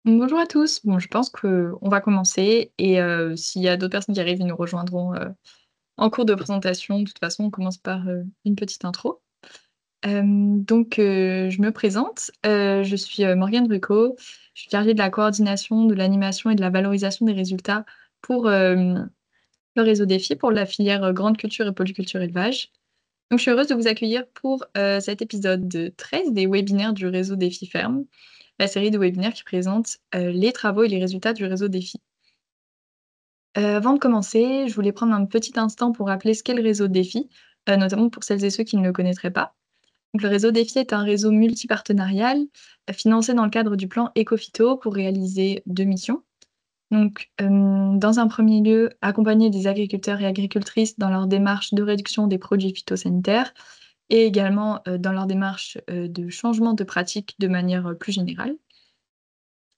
Bonjour à tous. Bon, je pense qu'on va commencer et s'il y a d'autres personnes qui arrivent, ils nous rejoindront, en cours de présentation. De toute façon, on commence par, une petite intro. Je me présente, je suis, Morgane Brucco. Je suis chargée de la coordination, de l'animation et de la valorisation des résultats pour, le réseau Défi, pour la filière, grande culture et polyculture élevage. Donc je suis heureuse de vous accueillir pour, cet épisode 13 des webinaires du réseau Défi Ferme, la série de webinaires qui présente, les travaux et les résultats du réseau Défi. Avant de commencer, je voulais prendre un petit instant pour rappeler ce qu'est le réseau Défi, notamment pour celles et ceux qui ne le connaîtraient pas. Donc le réseau Défi est un réseau multipartenarial, financé dans le cadre du plan Ecophyto pour réaliser 2 missions. Dans un premier lieu, accompagner des agriculteurs et agricultrices dans leur démarche de réduction des produits phytosanitaires et également, dans leur démarche, de changement de pratique de manière, plus générale.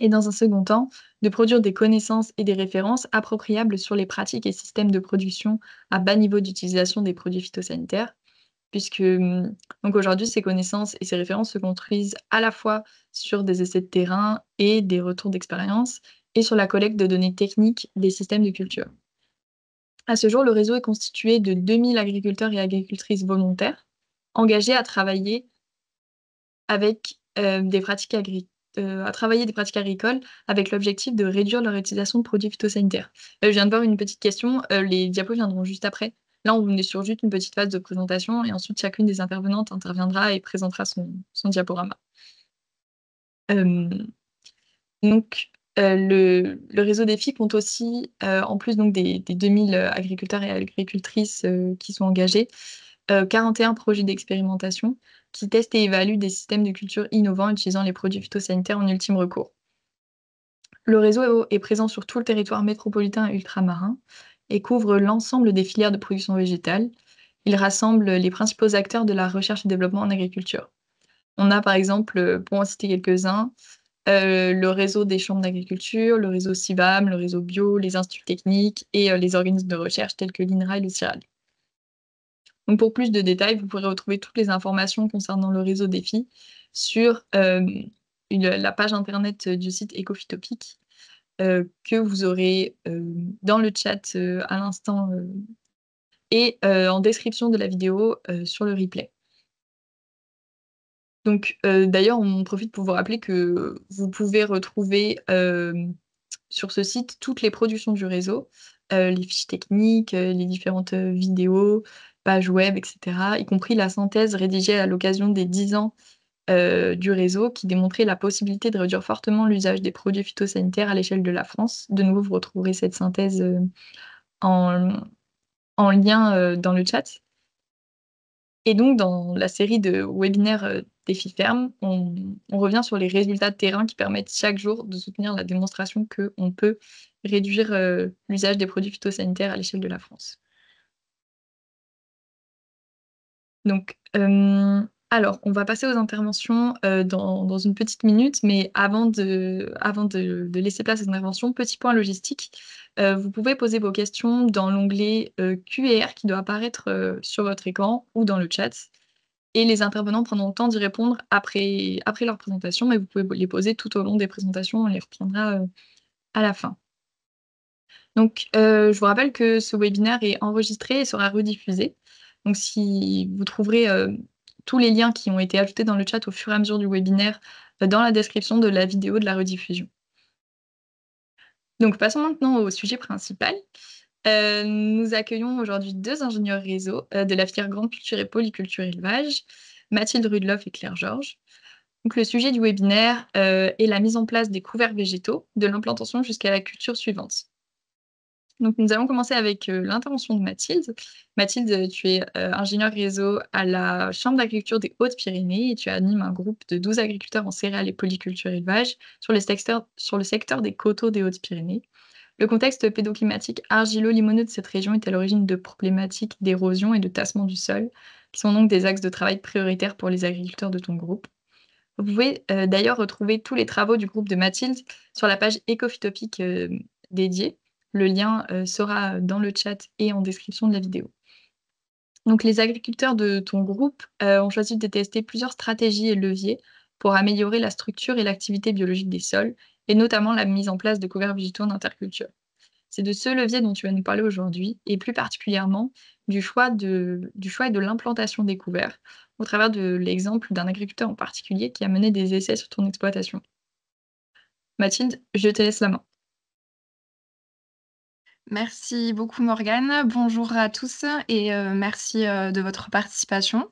Et dans un second temps, de produire des connaissances et des références appropriables sur les pratiques et systèmes de production à bas niveau d'utilisation des produits phytosanitaires, donc aujourd'hui, ces connaissances et ces références se construisent à la fois sur des essais de terrain et des retours d'expérience et sur la collecte de données techniques des systèmes de culture. À ce jour, le réseau est constitué de 2 000 agriculteurs et agricultrices volontaires engagés avec, des pratiques à travailler des pratiques agricoles avec l'objectif de réduire leur utilisation de produits phytosanitaires. Je viens de voir une petite question, les diapos viendront juste après. Là, on est sur juste une petite phase de présentation et ensuite chacune des intervenantes interviendra et présentera son diaporama. Hem, le réseau Défi compte aussi, en plus donc des 2 000 agriculteurs et agricultrices, qui sont engagés, 41 projets d'expérimentation qui testent et évaluent des systèmes de culture innovants utilisant les produits phytosanitaires en ultime recours. Le réseau est présent sur tout le territoire métropolitain et ultramarin et couvre l'ensemble des filières de production végétale. Il rassemble les principaux acteurs de la recherche et développement en agriculture. On a par exemple, pour en citer quelques-uns, le réseau des chambres d'agriculture, le réseau CIVAM, le réseau bio, les instituts techniques et les organismes de recherche tels que l'INRA et le CIRAD. Donc pour plus de détails, vous pourrez retrouver toutes les informations concernant le réseau Défi sur, la page internet, du site Ecophytopic, que vous aurez, dans le chat, à l'instant, et en description de la vidéo, sur le replay. D'ailleurs, on profite pour vous rappeler que vous pouvez retrouver, sur ce site toutes les productions du réseau, les fiches techniques, les différentes, vidéos, pages web et cetera, y compris la synthèse rédigée à l'occasion des 10 ans, du réseau qui démontrait la possibilité de réduire fortement l'usage des produits phytosanitaires à l'échelle de la France. De nouveau, vous retrouverez cette synthèse, en en lien, dans le chat. Et donc dans la série de webinaires, Défi Ferme, on revient sur les résultats de terrain qui permettent chaque jour de soutenir la démonstration qu'on peut réduire, l'usage des produits phytosanitaires à l'échelle de la France. Alors on va passer aux interventions, dans une petite minute, mais avant de laisser place aux interventions, petit point logistique. Vous pouvez poser vos questions dans l'onglet, Q&R qui doit apparaître, sur votre écran ou dans le chat. Et les intervenants prendront le temps d'y répondre après leur présentation, mais vous pouvez les poser tout au long des présentations, on les reprendra, à la fin. Je vous rappelle que ce webinaire est enregistré et sera rediffusé. Donc si vous trouverez, tous les liens qui ont été ajoutés dans le chat au fur et à mesure du webinaire, dans la description de la vidéo de la rediffusion. Donc passons maintenant au sujet principal. Nous accueillons aujourd'hui 2 ingénieurs réseau, de la filière grande culture et polyculture élevage, Mathilde Rudloff et Claire Georges. Donc le sujet du webinaire, est la mise en place des couverts végétaux, de l'implantation jusqu'à la culture suivante. Donc nous allons commencer avec, l'intervention de Mathilde. Mathilde, tu es, ingénieure réseau à la chambre d'agriculture des Hautes-Pyrénées et tu animes un groupe de 12 agriculteurs en céréales et polyculture élevage sur le secteur des coteaux des Hautes-Pyrénées. Le contexte pédoclimatique argilo-limoneux de cette région est à l'origine de problématiques d'érosion et de tassement du sol, qui sont donc des axes de travail prioritaires pour les agriculteurs de ton groupe. Vous pouvez, d'ailleurs retrouver tous les travaux du groupe de Mathilde sur la page Ecophytopic, dédiée. Le lien, sera dans le chat et en description de la vidéo. Donc les agriculteurs de ton groupe, ont choisi de tester plusieurs stratégies et leviers pour améliorer la structure et l'activité biologique des sols et notamment la mise en place de couverts végétaux en interculture. C'est de ce levier dont tu vas nous parler aujourd'hui, et plus particulièrement du choix et de l'implantation des couverts, au travers de l'exemple d'un agriculteur en particulier qui a mené des essais sur ton exploitation. Mathilde, je te laisse la main. Merci beaucoup Morgane. Bonjour à tous et merci de votre participation.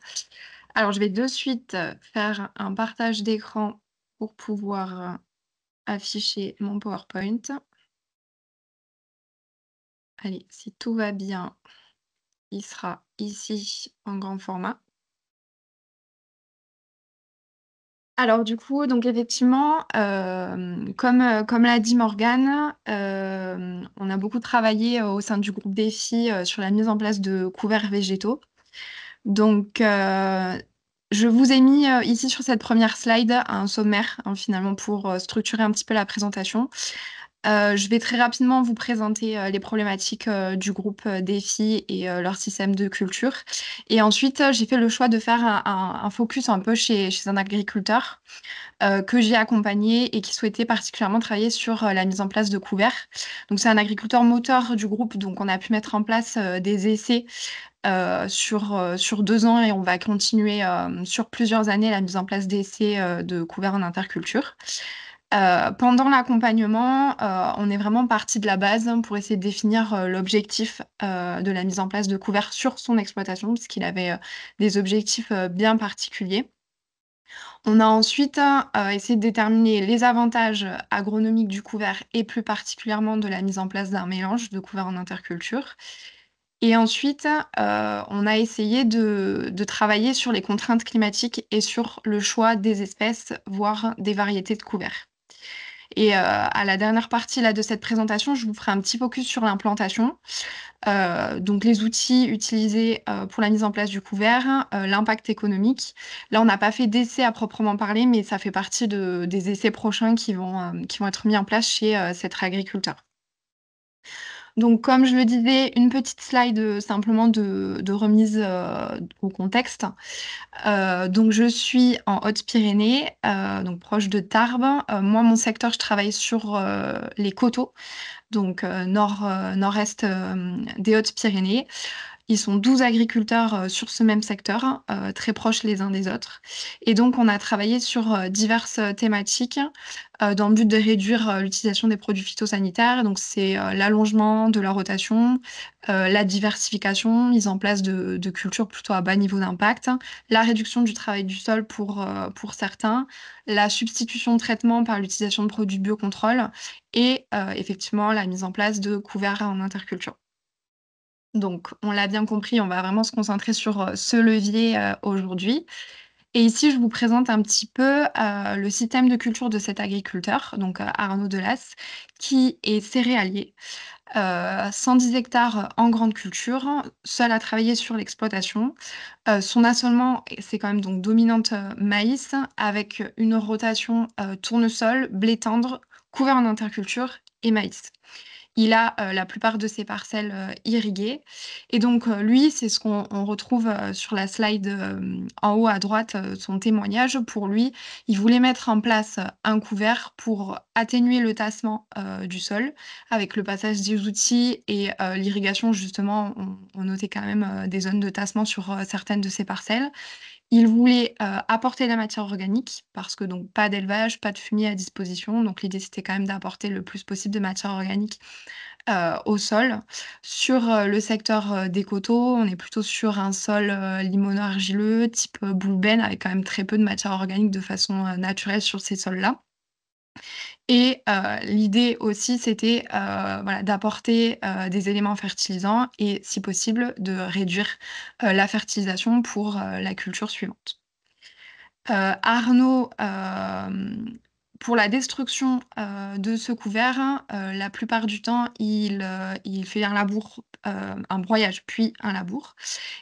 Alors, je vais de suite faire un partage d'écran pour pouvoir afficher mon PowerPoint. Allez, si tout va bien, il sera ici en grand format. Alors du coup, donc effectivement, comme l'a dit Morgane, on a beaucoup travaillé, au sein du groupe Défi, sur la mise en place de couverts végétaux. Donc, je vous ai mis, ici sur cette première slide un sommaire, hein, finalement pour, structurer un petit peu la présentation. Je vais très rapidement vous présenter, les problématiques, du groupe, Défi et leur système de culture et ensuite, j'ai fait le choix de faire un focus un peu chez un agriculteur, que j'ai accompagné et qui souhaitait particulièrement travailler sur, la mise en place de couverts. Donc c'est un agriculteur moteur du groupe, donc on a pu mettre en place, des essais, sur 2 ans et on va continuer, sur plusieurs années la mise en place d'essais, de couverts en interculture. Pendant l'accompagnement, on est vraiment parti de la base pour essayer de définir, l'objectif, de la mise en place de couverts sur son exploitation, puisqu'il avait, des objectifs, bien particuliers. On a ensuite, essayé de déterminer les avantages agronomiques du couvert et plus particulièrement de la mise en place d'un mélange de couverts en interculture. Et ensuite, on a essayé de travailler sur les contraintes climatiques et sur le choix des espèces, voire des variétés de couverts. Et à la dernière partie là, de cette présentation, je vous ferai un petit focus sur l'implantation. Donc les outils utilisés, pour la mise en place du couvert, l'impact économique. Là, on n'a pas fait d'essais à proprement parler, mais ça fait partie des essais prochains qui vont être mis en place chez, cet agriculteur. Donc comme je le disais, une petite slide, simplement de remise, au contexte. Donc je suis en Hautes-Pyrénées, donc proche de Tarbes. Moi, mon secteur, je travaille sur, les coteaux, donc nord-est, des Hautes-Pyrénées. Ils sont 12 agriculteurs, sur ce même secteur, très proches les uns des autres et donc on a travaillé sur, diverses, thématiques, dans le but de réduire, l'utilisation des produits phytosanitaires. Donc c'est, l'allongement de la rotation, la diversification, mise en place de cultures plutôt à bas niveau d'impact, la réduction du travail du sol pour certains, la substitution de traitement par l'utilisation de produits biocontrôle et effectivement la mise en place de couverts en interculture. Donc, on l'a bien compris, on va vraiment se concentrer sur, ce levier, aujourd'hui et ici, je vous présente un petit peu, le système de culture de cet agriculteur, donc, Arnaud Delas, qui est céréalier, 110 hectares en grande culture, seul à travailler sur l'exploitation. Son assolement, c'est quand même donc dominante, maïs avec une rotation, tournesol, blé tendre, couvert en interculture et maïs. Il a, la plupart de ses parcelles, irriguées et donc, lui, c'est ce qu'on retrouve, sur la slide, en haut à droite, son témoignage. Pour lui, il voulait mettre en place, un couvert pour atténuer le tassement, du sol avec le passage des outils et l'irrigation justement, on notait quand même, des zones de tassement sur, certaines de ses parcelles. Il voulait, apporter la matière organique parce que donc pas d'élevage, pas de fumier à disposition, donc l'idée c'était quand même d'apporter le plus possible de matière organique au sol. Sur, le secteur, des coteaux, on est plutôt sur un sol, limono-argileux type, boulbène avec quand même très peu de matière organique de façon, naturelle sur ces sols-là et l'idée aussi c'était, voilà d'apporter, des éléments fertilisants et si possible de réduire, la fertilisation pour, la culture suivante. Arnaud, pour la destruction, de ce couvert, la plupart du temps, il fait un labour, un broyage puis un labour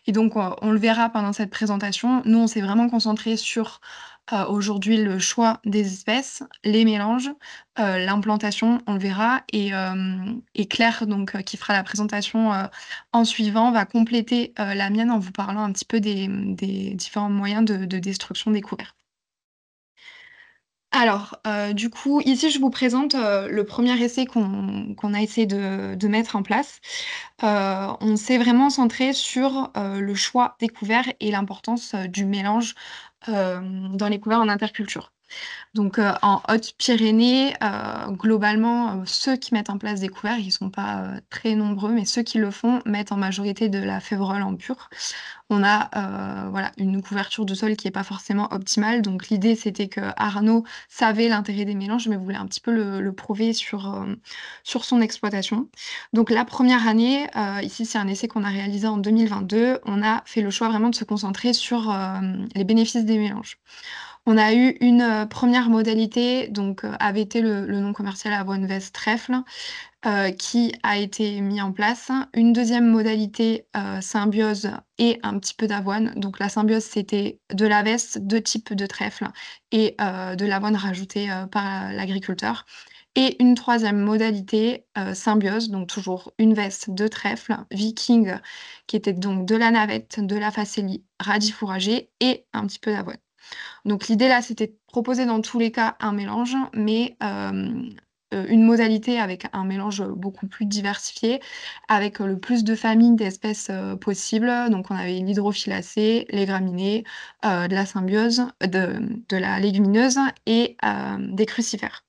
et donc on le verra pendant cette présentation. Nous, on s'est vraiment concentré sur, aujourd'hui le choix des espèces, les mélanges, l'implantation, on le verra et Claire donc qui fera la présentation, en suivant, va compléter, la mienne en vous parlant un petit peu des différents moyens de destruction des couverts. Alors, du coup, ici, je vous présente le premier essai qu'on a essayé de mettre en place. On s'est vraiment centré sur le choix des couverts et l'importance du mélange dans les couverts en interculture. Donc, en Hautes-Pyrénées, globalement, ceux qui mettent en place des couverts, ils sont pas très nombreux, mais ceux qui le font mettent en majorité de la févrole en pur. On a, voilà, une couverture de sol qui est pas forcément optimale. Donc l'idée, c'était que Arnaud savait l'intérêt des mélanges, mais voulait un petit peu le prouver sur son exploitation. Donc la première année, ici, c'est un essai qu'on a réalisé en 2022. On a fait le choix vraiment de se concentrer sur, les bénéfices des mélanges. On a eu une, 1re modalité, donc, AVT, le nom commercial Avoine Veste Trèfle, qui a été mis en place. Une deuxième modalité, symbiose et un petit peu d'avoine. Donc la symbiose, c'était de la veste, 2 types de trèfle et de l'avoine rajoutée, par l'agriculteur. Et une troisième modalité, symbiose, donc toujours une veste, 2 trèfles, Viking, qui était donc de la navette, de la facélie, radis fourragé et un petit peu d'avoine. Donc l'idée là, c'était de proposer dans tous les cas un mélange, mais une modalité avec un mélange beaucoup plus diversifié, avec le plus de familles d'espèces possibles. Donc on avait l'hydrophilacée, les graminées, de la symbiose, de la légumineuse et des crucifères.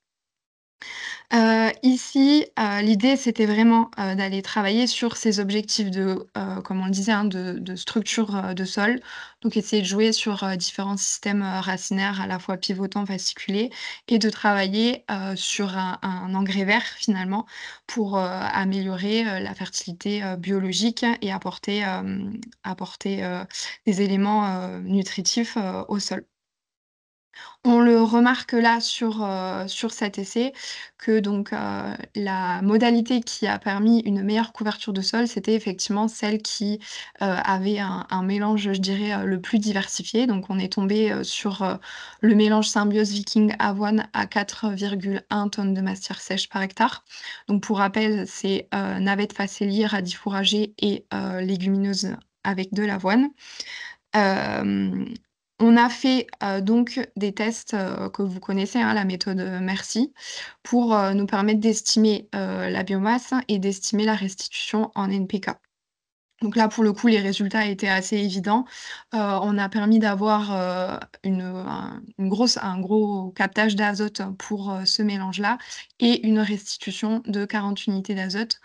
Ici, l'idée, c'était vraiment, d'aller travailler sur ces objectifs de, comme on le disait, hein, de structure, de sol. Donc essayer de jouer sur, différents systèmes, racinaires à la fois pivotants, fasciculés et de travailler, sur un engrais vert finalement pour, améliorer, la fertilité, biologique et apporter des éléments, nutritifs, au sol. On le remarque là sur cet essai que donc, la modalité qui a permis une meilleure couverture de sol, c'était effectivement celle qui, avait un mélange, je dirais, le plus diversifié. Donc on est tombé, sur, le mélange symbiose Viking avoine à 4,1 tonnes de matière sèche par hectare. Donc pour rappel, c'est, navette facélie, radis fourragé et légumineuses avec de l'avoine. Hem, on a fait, donc des tests, que vous connaissez, hein, la méthode, MERCI, pour, nous permettre d'estimer, la biomasse et d'estimer la restitution en NPK. Donc là, pour le coup, les résultats étaient assez évidents. On a permis d'avoir, un gros captage d'azote pour, ce mélange-là et une restitution de 40 unités d'azote,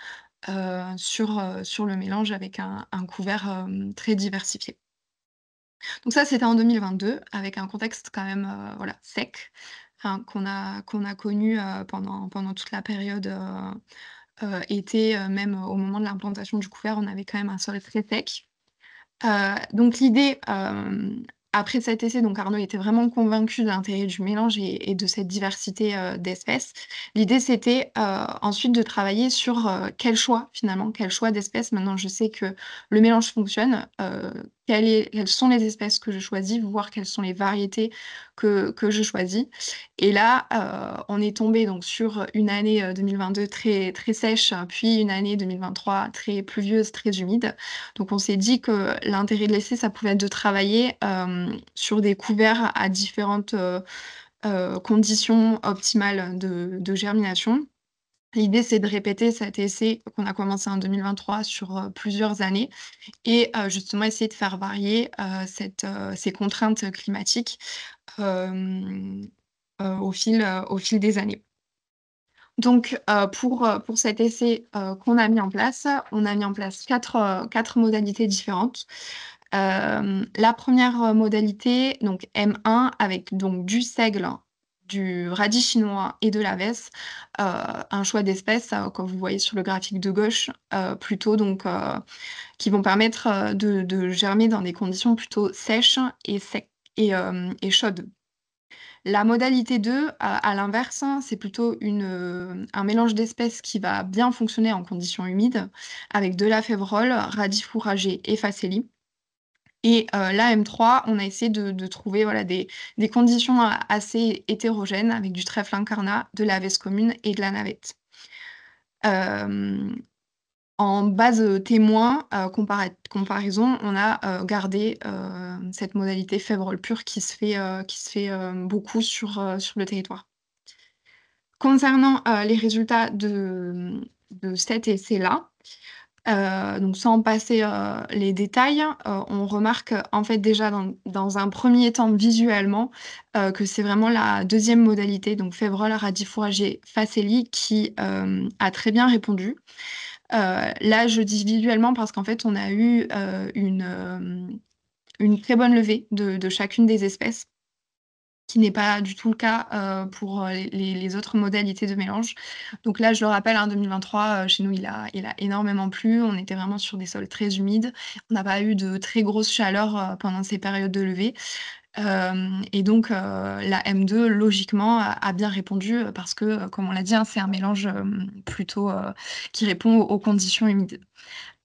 sur le mélange avec un couvert, très diversifié. Donc ça, c'était en 2022 avec un contexte quand même, voilà, sec, hein, qu'on a connu, pendant toute la période, été, même au moment de l'implantation du couvert, on avait quand même un sol très sec. Donc l'idée, après cet essai, donc Arnaud était vraiment convaincu de l'intérêt du mélange et de cette diversité, d'espèces. L'idée, c'était, ensuite de travailler sur, quel choix d'espèces. Maintenant, je sais que le mélange fonctionne, quelles sont les espèces que je choisis, voir quelles sont les variétés que je choisis. Et là, on est tombé donc sur une année, 2022 très très sèche, puis une année 2023 très pluvieuse, très humide. Donc on s'est dit que l'intérêt de l'essai, ça pouvait être de travailler, sur des couverts à différentes, conditions optimales de germination. L'idée, c'est de répéter cet essai qu'on a commencé en 2023 sur, plusieurs années et justement essayer de faire varier, ces contraintes climatiques, hem, au fil des années. Donc, pour cet essai, qu'on a mis en place, on a mis en place 4 modalités différentes. La première modalité, donc M1 avec donc du seigle, du radis chinois et de la vesse, un choix d'espèces, comme vous voyez sur le graphique de gauche, plutôt donc, qui vont permettre, de germer dans des conditions plutôt sèches et sec et chaudes. La modalité 2, à l'inverse, c'est plutôt un mélange d'espèces qui va bien fonctionner en conditions humides, avec de la févrole, radis fourragé et facélie. Et la M3, on a essayé de trouver, voilà, des conditions assez hétérogènes avec du trèfle incarnat, de la veste commune et de la navette. Hem En base, témoin, comparaison, on a, gardé, cette modalité févrole pure qui se fait, beaucoup sur le territoire. Concernant, les résultats de cet essai-là, donc sans passer, les détails, on remarque, en fait, déjà dans un premier temps visuellement, que c'est vraiment la deuxième modalité, donc févrole, radis fourragé, facélie qui, a très bien répondu. Là, je dis visuellement parce qu'en fait, on a eu, une très bonne levée de chacune des espèces, qui n'est pas du tout le cas, pour, les autres modalités de mélange. Donc là, je le rappelle, hein, 2023, chez nous, il a énormément plu. On était vraiment sur des sols très humides. On n'a pas eu de très grosse chaleur, pendant ces périodes de levée. Et donc, la M2 logiquement a bien répondu, parce que, comme on l'a dit, hein, c'est un mélange, plutôt, qui répond aux conditions humides.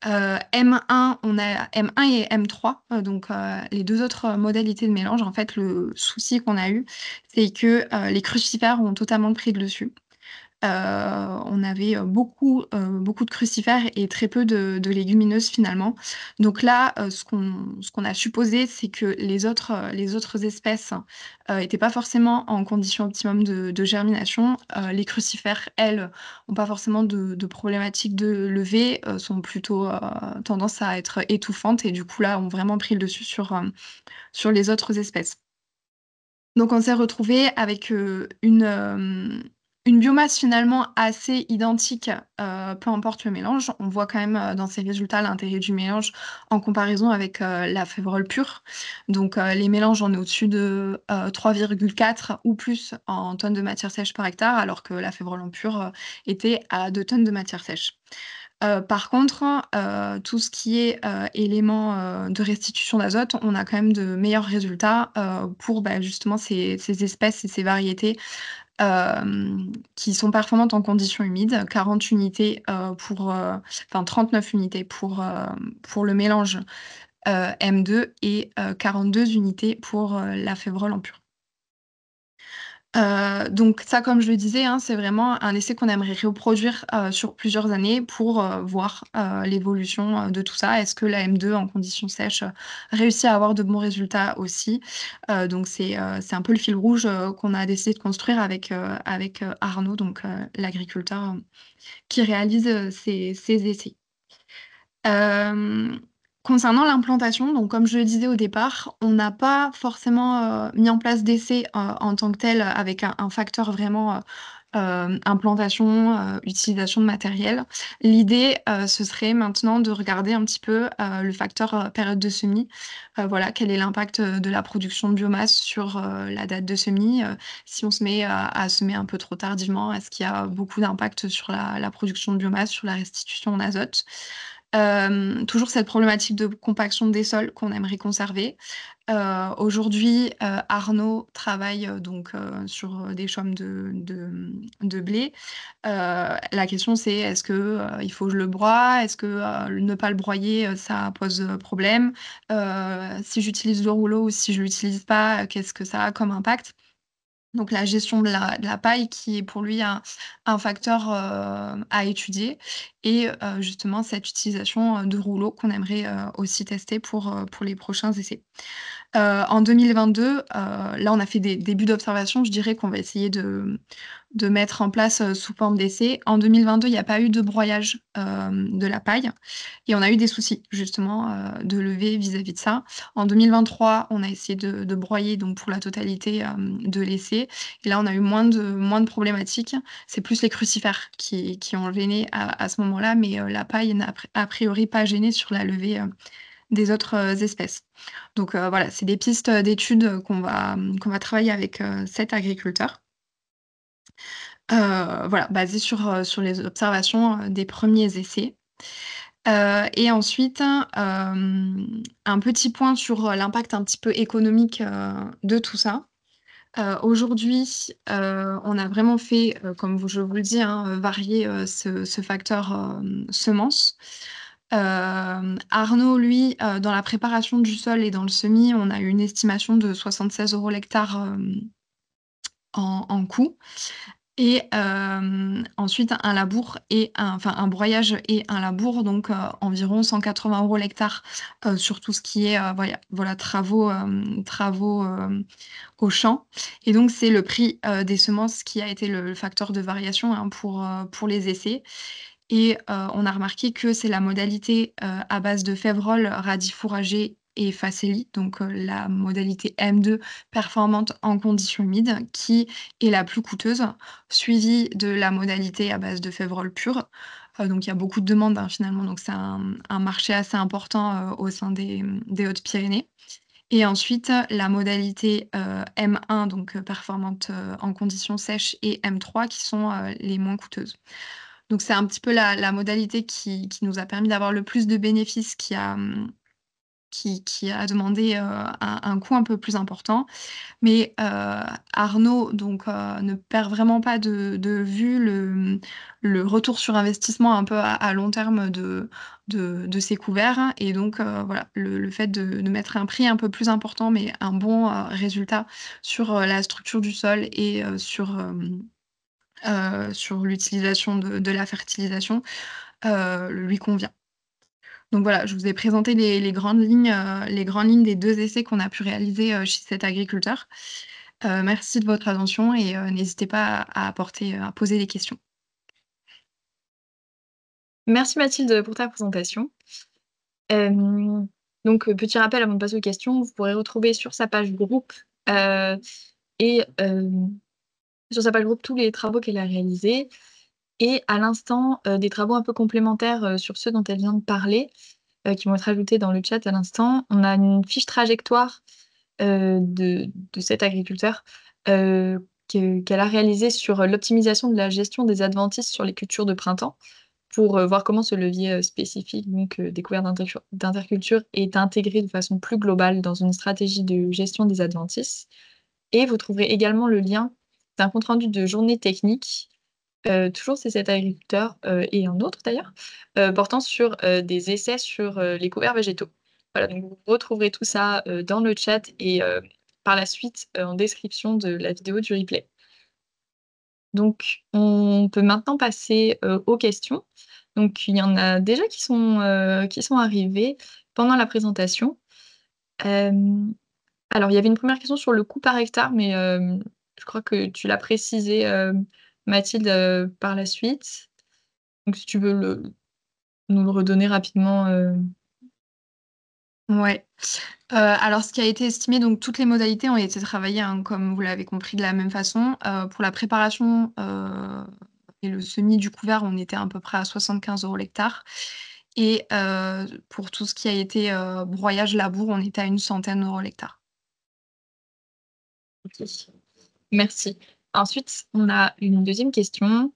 M1, on a M1 et M3, donc les 2 autres, modalités de mélange. En fait, le souci qu'on a eu, c'est que, les crucifères ont totalement pris le dessus. On avait, beaucoup de crucifères et très peu de légumineuses finalement. Donc là, ce qu'on a supposé, c'est que les autres espèces, étaient pas forcément en condition optimum de germination. Les crucifères, elles, ont pas forcément de problématiques de levée, sont plutôt, tendance à être étouffantes et du coup là, ont vraiment pris le dessus sur les autres espèces. Donc on s'est retrouvé avec, une biomasse finalement assez identique, peu importe le mélange. On voit quand même, dans ces résultats l'intérêt du mélange en comparaison avec, la févrole pure. Donc, les mélanges, on est au-dessus de, 3,4 ou plus en tonnes de matière sèche par hectare, alors que la févrole en pure, était à 2 tonnes de matière sèche. Par contre, tout ce qui est, éléments, de restitution d'azote, on a quand même de meilleurs résultats, pour, bah, justement ces espèces et ces variétés, qui sont performantes en conditions humides. 40 unités, enfin 39 unités pour le mélange, M2 et 42 unités pour, la févrole en pure. Donc ça, comme je le disais, hein, c'est vraiment un essai qu'on aimerait reproduire, sur plusieurs années pour, voir, l'évolution, de tout ça. Est-ce que la M2 en conditions sèches, réussit à avoir de bons résultats aussi? Donc c'est un peu le fil rouge, qu'on a décidé de construire avec Arnaud, donc l'agriculteur, qui réalise, ces essais. Hem, Concernant l'implantation, donc comme je le disais au départ, on n'a pas forcément, mis en place d'essai, en tant que tel, avec un facteur vraiment, implantation, utilisation de matériel. L'idée, ce serait maintenant de regarder un petit peu, le facteur, période de semis. Voilà, quel est l'impact, de la production de biomasse sur, la date de semis? Si on se met à semer un peu trop tardivement, est-ce qu'il y a beaucoup d'impact sur la production de biomasse, sur la restitution en azote? Toujours cette problématique de compaction des sols qu'on aimerait conserver. Aujourd'hui, Arnaud travaille, donc sur, des chaumes de blé. La question c'est: «Est-ce que, il faut que je le broie? Est-ce que, ne pas le broyer, ça pose, problème? Si j'utilise le rouleau ou si je l'utilise pas, qu'est-ce que ça a comme impact?» Donc la gestion de la paille qui est pour lui un facteur, à étudier et justement cette utilisation, de rouleaux qu'on aimerait, aussi tester pour les prochains essais. En 2022, là, on a fait des débuts d'observation. Je dirais qu'on va essayer de mettre en place, sous forme d'essai. En 2022, il y a pas eu de broyage, de la paille et on a eu des soucis justement, de levée vis-à-vis de ça. En 2023, on a essayé de broyer donc pour la totalité, de l'essai et là, on a eu moins de problématiques. C'est plus les crucifères qui ont gêné à ce moment-là, mais la paille n'a a priori pas gêné sur la levée, des autres, espèces. Donc voilà, c'est des pistes, d'études, qu'on va travailler avec, cet agriculteur. Voilà, basées sur les observations, des premiers essais. Et ensuite, un petit point sur, l'impact un petit peu économique, de tout ça. Aujourd'hui, on a vraiment fait, comme je vous le dis, hein, varier, ce facteur, semences. Arnaud, lui, dans la préparation du sol et dans le semis, on a eu une estimation de 76 € l'hectare, en coût et ensuite un labour et un broyage et un labour, donc environ 180 € l'hectare, sur tout ce qui est, voilà travaux au champ. Et donc c'est le prix, des semences qui a été le facteur de variation, hein, pour les essais. Et on a remarqué que c'est la modalité, à base de févrole, radis fourragers et facélie, donc la modalité M2 performante en conditions humides, qui est la plus coûteuse, suivie de la modalité à base de févrole pur. Donc il y a beaucoup de demandes, hein, finalement, donc c'est un marché assez important, au sein des Hautes-Pyrénées. Et ensuite, la modalité, M1, donc performante, en conditions sèches, et M3 qui sont, les moins coûteuses. Donc c'est un petit peu la modalité qui nous a permis d'avoir le plus de bénéfices, qui a demandé, un coût un peu plus important. Mais, Arnaud donc, ne perd vraiment pas de vue le retour sur investissement un peu à long terme de ces couverts. Et donc, voilà, le fait de mettre un prix un peu plus important, mais un bon, résultat sur, la structure du sol et sur l'utilisation de la fertilisation, lui convient. Donc voilà, je vous ai présenté les grandes lignes des 2 essais qu'on a pu réaliser, chez cet agriculteur. Merci de votre attention et n'hésitez pas à poser des questions. Merci Mathilde pour ta présentation. Hem, petit rappel avant de passer aux questions, vous pourrez retrouver sur sa page groupe, heu et sur sa page groupe tous les travaux qu'elle a réalisés et à l'instant, des travaux un peu complémentaires, sur ceux dont elle vient de parler, qui vont être ajoutés dans le chat à l'instant. On a une fiche trajectoire, de cet agriculteur, qu'elle a réalisée sur, l'optimisation de la gestion des adventices sur les cultures de printemps pour, voir comment ce levier, spécifique des couverts d'interculture est intégré de façon plus globale dans une stratégie de gestion des adventices. Et vous trouverez également le lien d'un compte rendu de journée technique, toujours chez cet agriculteur, et un autre d'ailleurs, portant sur, des essais sur, les couverts végétaux. Voilà, donc vous retrouverez tout ça, dans le chat et par la suite, en description de la vidéo du replay. Donc on peut maintenant passer, aux questions. Donc il y en a déjà qui sont arrivées pendant la présentation. Hem Alors, il y avait une première question sur le coût par hectare, mais je crois que tu l'as précisé, Mathilde, par la suite. Donc si tu veux nous le redonner rapidement, Ouais. Alors ce qui a été estimé, donc toutes les modalités ont été travaillées, hein, comme vous l'avez compris, de la même façon. Pour la préparation, et le semis du couvert, on était à peu près à 75 € l'hectare. Et pour tout ce qui a été, broyage, labour, on était à une centaine d'euros l'hectare. OK. Merci. Ensuite, on a une deuxième question.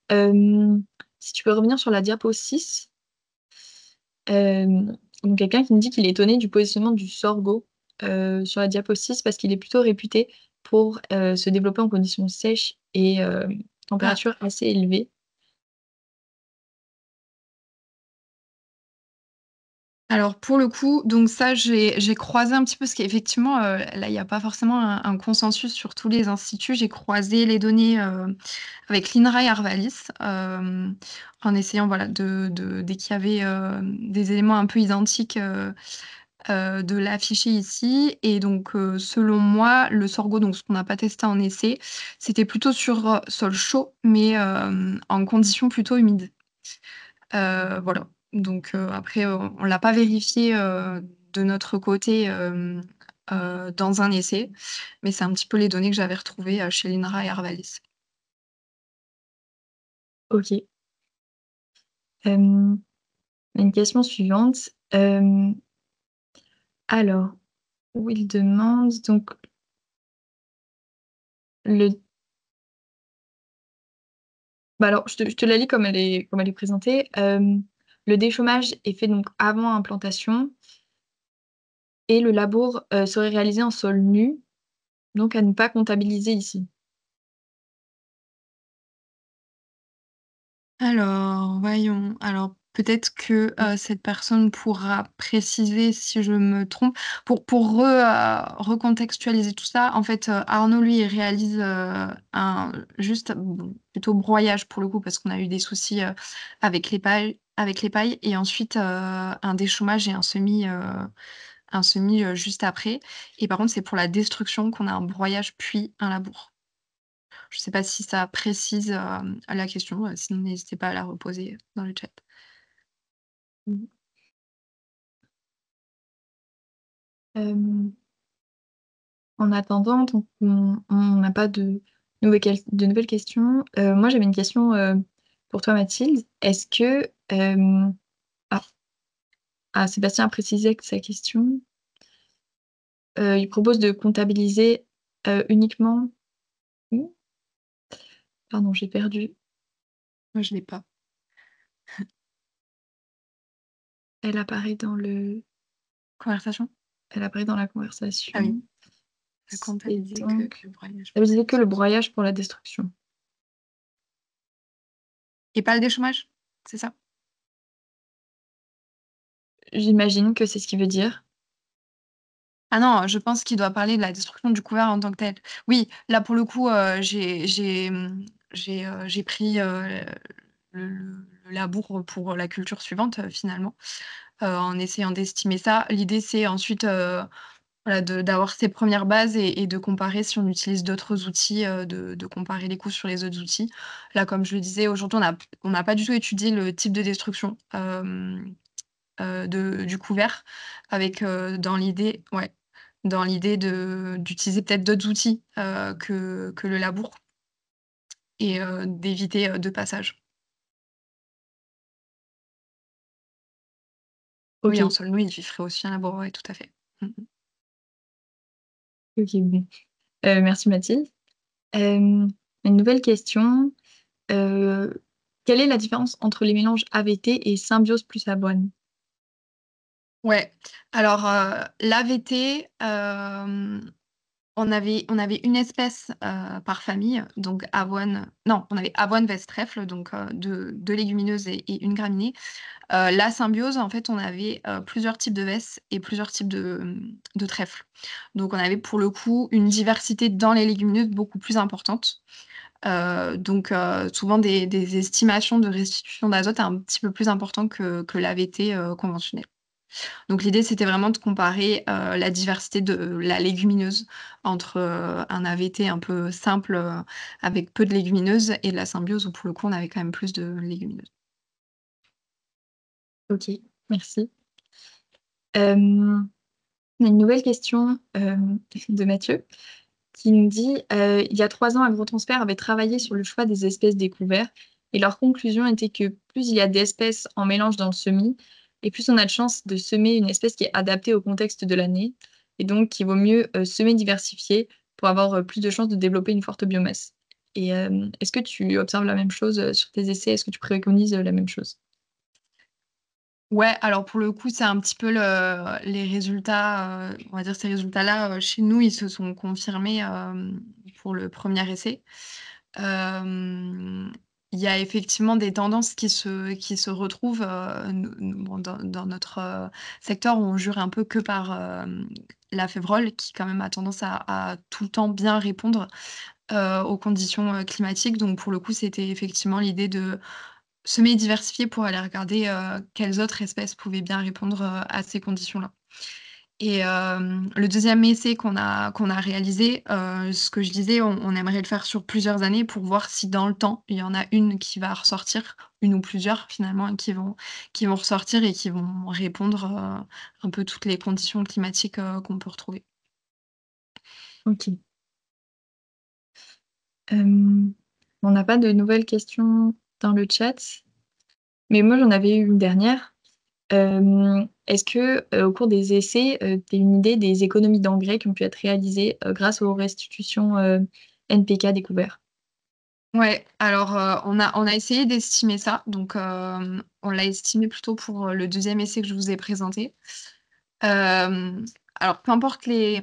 Hem, Si tu peux revenir sur la diapo 6. Donc quelqu'un qui me dit qu'il est étonné du positionnement du sorgho, sur la diapo 6 parce qu'il est plutôt réputé pour, se développer en conditions sèches et Ah. température assez élevée. Alors pour le coup, donc ça, j'ai croisé un petit peu parce qu'effectivement, là, il y a pas forcément un consensus sur tous les instituts. J'ai croisé les données, avec l'INRA et Arvalis, en essayant, voilà, de dès qu'il y avait, des éléments un peu identiques, de l'afficher ici. Et donc selon moi, le sorgho, donc ce qu'on n'a pas testé en essai, c'était plutôt sur, sol chaud, mais en conditions plutôt humides. Voilà, donc après, on l'a pas vérifié, de notre côté, dans un essai, mais c'est un petit peu les données que j'avais retrouvées, chez l'INRA et Arvalis. OK. Hem, une question suivante. Alors, où il demande donc le alors je te la lis comme elle est présentée. Le déchômage est fait donc avant implantation et le labour, serait réalisé en sol nu, donc à ne pas comptabiliser ici. Alors, voyons, alors peut-être que, cette personne pourra préciser si je me trompe. Pour recontextualiser tout ça, en fait, Arnaud, lui, il réalise, un juste bon, plutôt broyage pour le coup, parce qu'on a eu des soucis, avec les pailles et ensuite, un déchômage et un semis, juste après et par contre, c'est pour la destruction qu'on a un broyage puis un labour. Je sais pas si ça précise, la question, sinon n'hésitez pas à la reposer dans le chat. Mmh. Hem, En attendant, donc on n'a pas de nouvelles questions. Moi, j'avais une question, pour toi, Mathilde. Est-ce que, ah, Sébastien a précisé que sa question, il propose de comptabiliser, uniquement mmh? Pardon, j'ai perdu. Moi, je l'ai pas. Elle apparaît dans le Conversation? Elle apparaît dans la Ah oui, conversation. à C'est comptabiliser que donc le broyage Elle pour la disait que le destruction. broyage pour la destruction. Et pas le déchômage? C'est ça? J'imagine que c'est ce qu'il veut dire. Ah non, je pense qu'il doit parler de la destruction du couvert en tant que tel. Oui, là, pour le coup, j'ai pris, le labour pour la culture suivante, finalement, en essayant d'estimer ça. L'idée, c'est ensuite, voilà, d'avoir ces premières bases et de comparer si on utilise d'autres outils, de comparer les coûts sur les autres outils. Là, comme je le disais, aujourd'hui, on n'a pas du tout étudié le type de destruction, du couvert avec, dans l'idée d'utiliser peut-être d'autres outils, que le labour et d'éviter, 2 passages. Oui, en OK, sol, oui, il ferait aussi un labour, ouais, tout à fait. Mmh mh. OK, bon. Merci Mathilde. Hem, une nouvelle question, heu, quelle est la différence entre les mélanges AVT et symbiose plus avoine? Ouais, alors, l'AVT, on avait une espèce, par famille, donc avoine non, on avait avoine, veste, trèfle, donc 2 légumineuses et 1 graminée. La symbiose, en fait, on avait, plusieurs types de vesses et plusieurs types de trèfles. Donc on avait pour le coup une diversité dans les légumineuses beaucoup plus importante. Donc souvent des estimations de restitution d'azote un petit peu plus importantes que l'AVT, conventionnel. Donc l'idée, c'était vraiment de comparer, la diversité de la légumineuse entre, un AVT un peu simple, avec peu de légumineuses et de la symbiose où pour le coup, on avait quand même plus de légumineuses. OK, merci. Hem, on a une nouvelle question, de Mathieu qui nous dit, «Il y a 3 ans, Agrotransfert avait travaillé sur le choix des espèces découvertes et leur conclusion était que plus il y a d'espèces en mélange dans le semis et plus on a de chances de semer une espèce qui est adaptée au contexte de l'année et donc qu'il vaut mieux, semer diversifié pour avoir, plus de chances de développer une forte biomasse». Et est-ce que tu observes la même chose, sur tes essais? Est-ce que tu préconises, la même chose? Ouais, alors pour le coup, c'est un petit peu les résultats, on va dire ces résultats-là, chez nous, ils se sont confirmés, pour le premier essai. Hem, il y a effectivement des tendances qui se retrouvent, nous bon, dans notre, secteur, on jure un peu que par, la févrole qui quand même a tendance à tout le temps bien répondre, aux conditions, climatiques. Donc pour le coup, c'était effectivement l'idée de semer et diversifier pour aller regarder, quelles autres espèces pouvaient bien répondre, à ces conditions-là. Et le deuxième essai qu'on a réalisé, ce que je disais, on aimerait le faire sur plusieurs années pour voir si dans le temps, il y en a une qui va ressortir, une ou plusieurs finalement, qui vont ressortir et qui vont répondre, un peu toutes les conditions climatiques, qu'on peut retrouver. OK. On n'a pas de nouvelles questions dans le chat, mais moi j'en avais eu une dernière. Est-ce que, au cours des essais, tu as une idée des économies d'engrais qui ont pu être réalisées, grâce aux restitutions, NPK découverts? Ouais, alors, on a essayé d'estimer ça, donc on l'a estimé plutôt pour, le deuxième essai que je vous ai présenté. Hem, alors peu importe les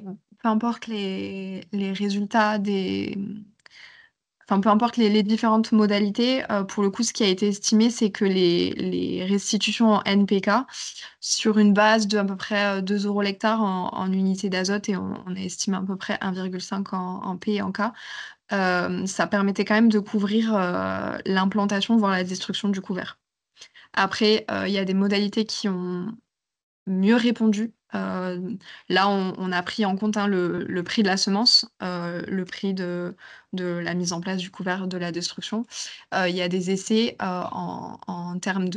résultats enfin peu importe les différentes modalités, pour le coup, ce qui a été estimé, c'est que les restitutions en NPK, sur une base de à peu près 2 euros l'hectare en unité d'azote, et on a estimé à peu près 1,5 en P et en K, ça permettait quand même de couvrir l'implantation, voire la destruction du couvert. Après, il y a des modalités qui ont mieux répondu. Là, on a pris en compte, hein, le prix de la semence, le prix de la mise en place du couvert, de la destruction. Il y a des essais, en termes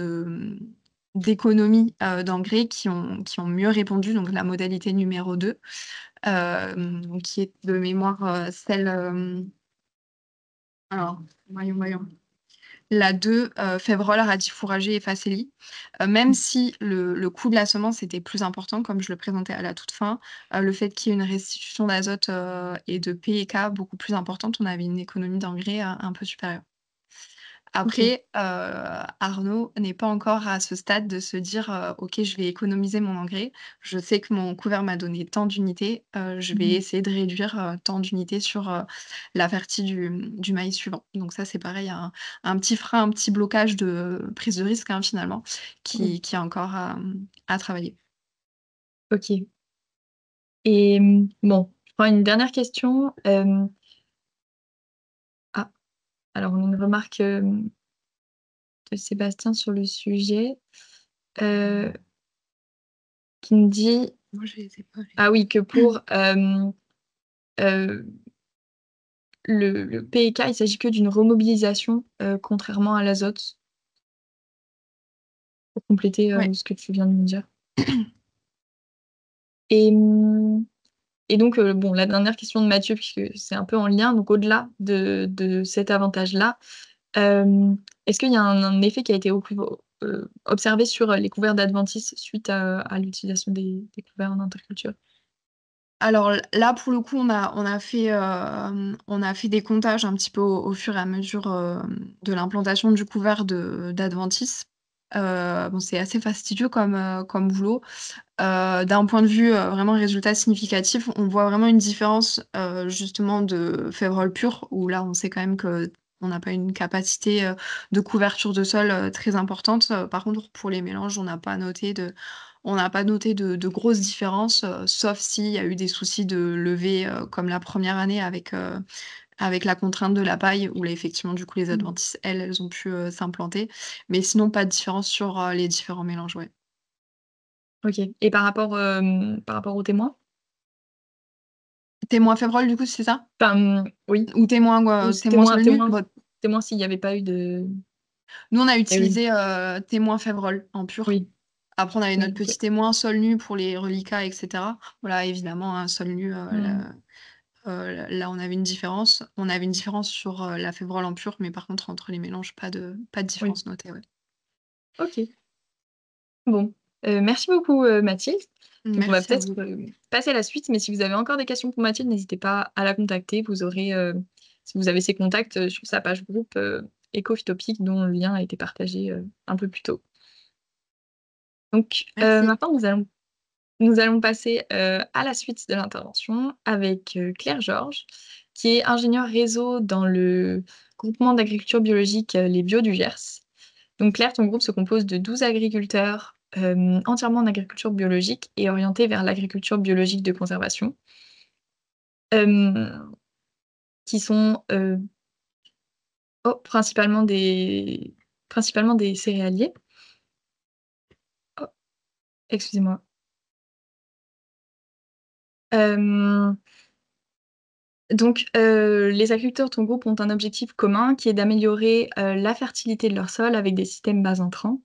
d'économie, d'engrais qui ont mieux répondu, donc la modalité numéro 2, qui est de mémoire, celle, alors voyons. La 2, févrole, radis fourragers et facélie. Même si le coût de la semence était plus important, comme je le présentais à la toute fin, le fait qu'il y ait une restitution d'azote, et de P et K beaucoup plus importante, on avait une économie d'engrais, un peu supérieure. OK. Après, Arnaud n'est pas encore à ce stade de se dire, «OK, je vais économiser mon engrais. Je sais que mon couvert m'a donné tant d'unités, je vais Mmh. essayer de réduire, tant d'unités sur, la fertie du maïs suivant». Donc ça, c'est pareil, un petit frein, un petit blocage de prise de risque, hein, finalement, Oui. qui est encore à travailler. OK. Et bon, je prends une dernière question. Ah, alors on a une remarque, de Sébastien sur le sujet, heu, qui me dit Moi, je les ai pas ah les oui, que pour, heu, le PEK, il s'agit que d'une remobilisation, contrairement à l'azote, pour compléter, ouais. ce que tu viens de me dire. Et et donc bon, la dernière question de Mathieu, puisque c'est un peu en lien, donc au-delà de cet avantage-là, est-ce qu'il y a un effet qui a été observé sur, les couverts d'adventices suite à l'utilisation des couverts en interculture? Alors là, pour le coup, on a fait des comptages un petit peu au fur et à mesure, de l'implantation du couvert d'adventices. Bon, c'est assez fastidieux comme boulot. D'un point de vue, vraiment résultat significatif, on voit vraiment une différence, justement de févrole pur, où là, on sait quand même qu'on n'a pas une capacité, de couverture de sol, très importante. Par contre, pour les mélanges, on n'a pas noté de grosses différences, sauf s'il y a eu des soucis de levée, comme la première année avec la contrainte de la paille, où là, effectivement, du coup, les Mmh. adventices, elles ont pu, s'implanter. Mais sinon, pas de différence sur, les différents mélanges, ouais. OK. Et par rapport aux témoins? Témoin févrole, du coup, c'est ça? Enfin, oui, Ou témoin, ou témoin sol nu? témoin s'il y avait pas eu de Nous, on a eh oui, utilisé, témoin févrole en pur. oui, Après, on avait oui, notre OK. petit témoin sol nu pour les reliquats et cetera. Voilà, évidemment, un sol nu, Mmh. là, on avait une différence. On avait une différence sur, la févrole en pur, mais par contre, entre les mélanges, pas de Oui, différence notée, ouais. OK. Bon, merci beaucoup, Mathilde. Donc on va Merci à peut-être, vous. passer à la suite, mais si vous avez encore des questions pour Mathilde, n'hésitez pas à la contacter. Vous aurez, si vous avez ses contacts, sur sa page groupe, Écophytopique dont le lien a été partagé, un peu plus tôt. Donc, Merci. maintenant nous allons passer, à la suite de l'intervention avec, Claire Georges, qui est ingénieure réseau dans le groupement d'agriculture biologique, Les Bio du Gers. Donc Claire, ton groupe se compose de 12 agriculteurs, entièrement en agriculture biologique et orientés vers l'agriculture biologique de conservation, hem, qui sont, principalement des céréaliers. Oh, excusez-moi. Hem Donc, les agriculteurs de ton groupe ont un objectif commun qui est d'améliorer, la fertilité de leur sol avec des systèmes bas intrants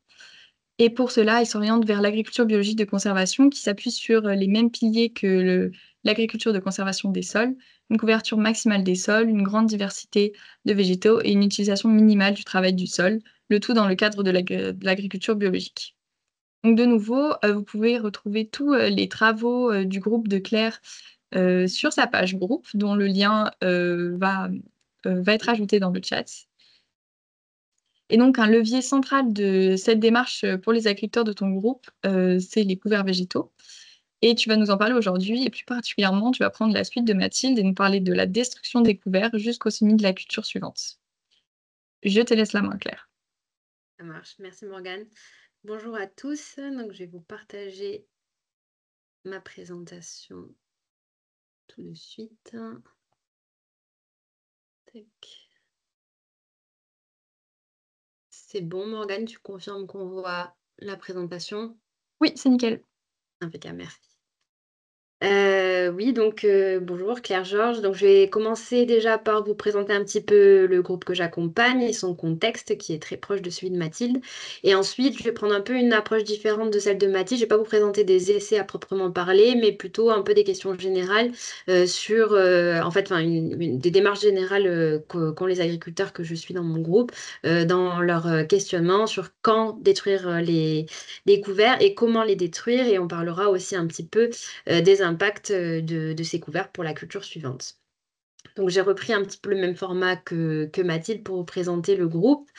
et pour cela, ils s'orientent vers l'agriculture biologique de conservation qui s'appuie sur, les mêmes piliers que l'agriculture de conservation des sols, une couverture maximale des sols, une grande diversité de végétaux et une utilisation minimale du travail du sol, le tout dans le cadre de l'agriculture biologique. Donc de nouveau, vous pouvez retrouver tous, les travaux, du groupe de Claire, sur sa page groupe dont le lien, va être ajouté dans le chat et donc un levier central de cette démarche, pour les agriculteurs de ton groupe, c'est les couverts végétaux Et tu vas nous en parler aujourd'hui et plus particulièrement, tu vas prendre la suite de Mathilde et nous parler de la destruction des couverts jusqu'au semis de la culture suivante. Je te laisse la main, Claire. Ça marche. Merci Morgane. Bonjour à tous. Donc, je vais vous partager ma présentation tout de suite. Tac. C'est bon, Morgane, tu confirmes qu'on voit la présentation? Oui, c'est nickel. Impeccable, merci. Oui, donc bonjour, Claire Georges. Donc je vais commencer déjà par vous présenter un petit peu le groupe que j'accompagne et son contexte qui est très proche de celui de Mathilde. Et ensuite, je vais prendre un peu une approche différente de celle de Mathilde. Je ne vais pas vous présenter des essais à proprement parler, mais plutôt un peu des questions générales sur, en fait, des démarches générales qu'ont les agriculteurs que je suis dans mon groupe, dans leur questionnement sur quand détruire les couverts et comment les détruire. Et on parlera aussi un petit peu des impacts de ces couverts pour la culture suivante. Donc j'ai repris un petit peu le même format que Mathilde pour vous présenter le groupe.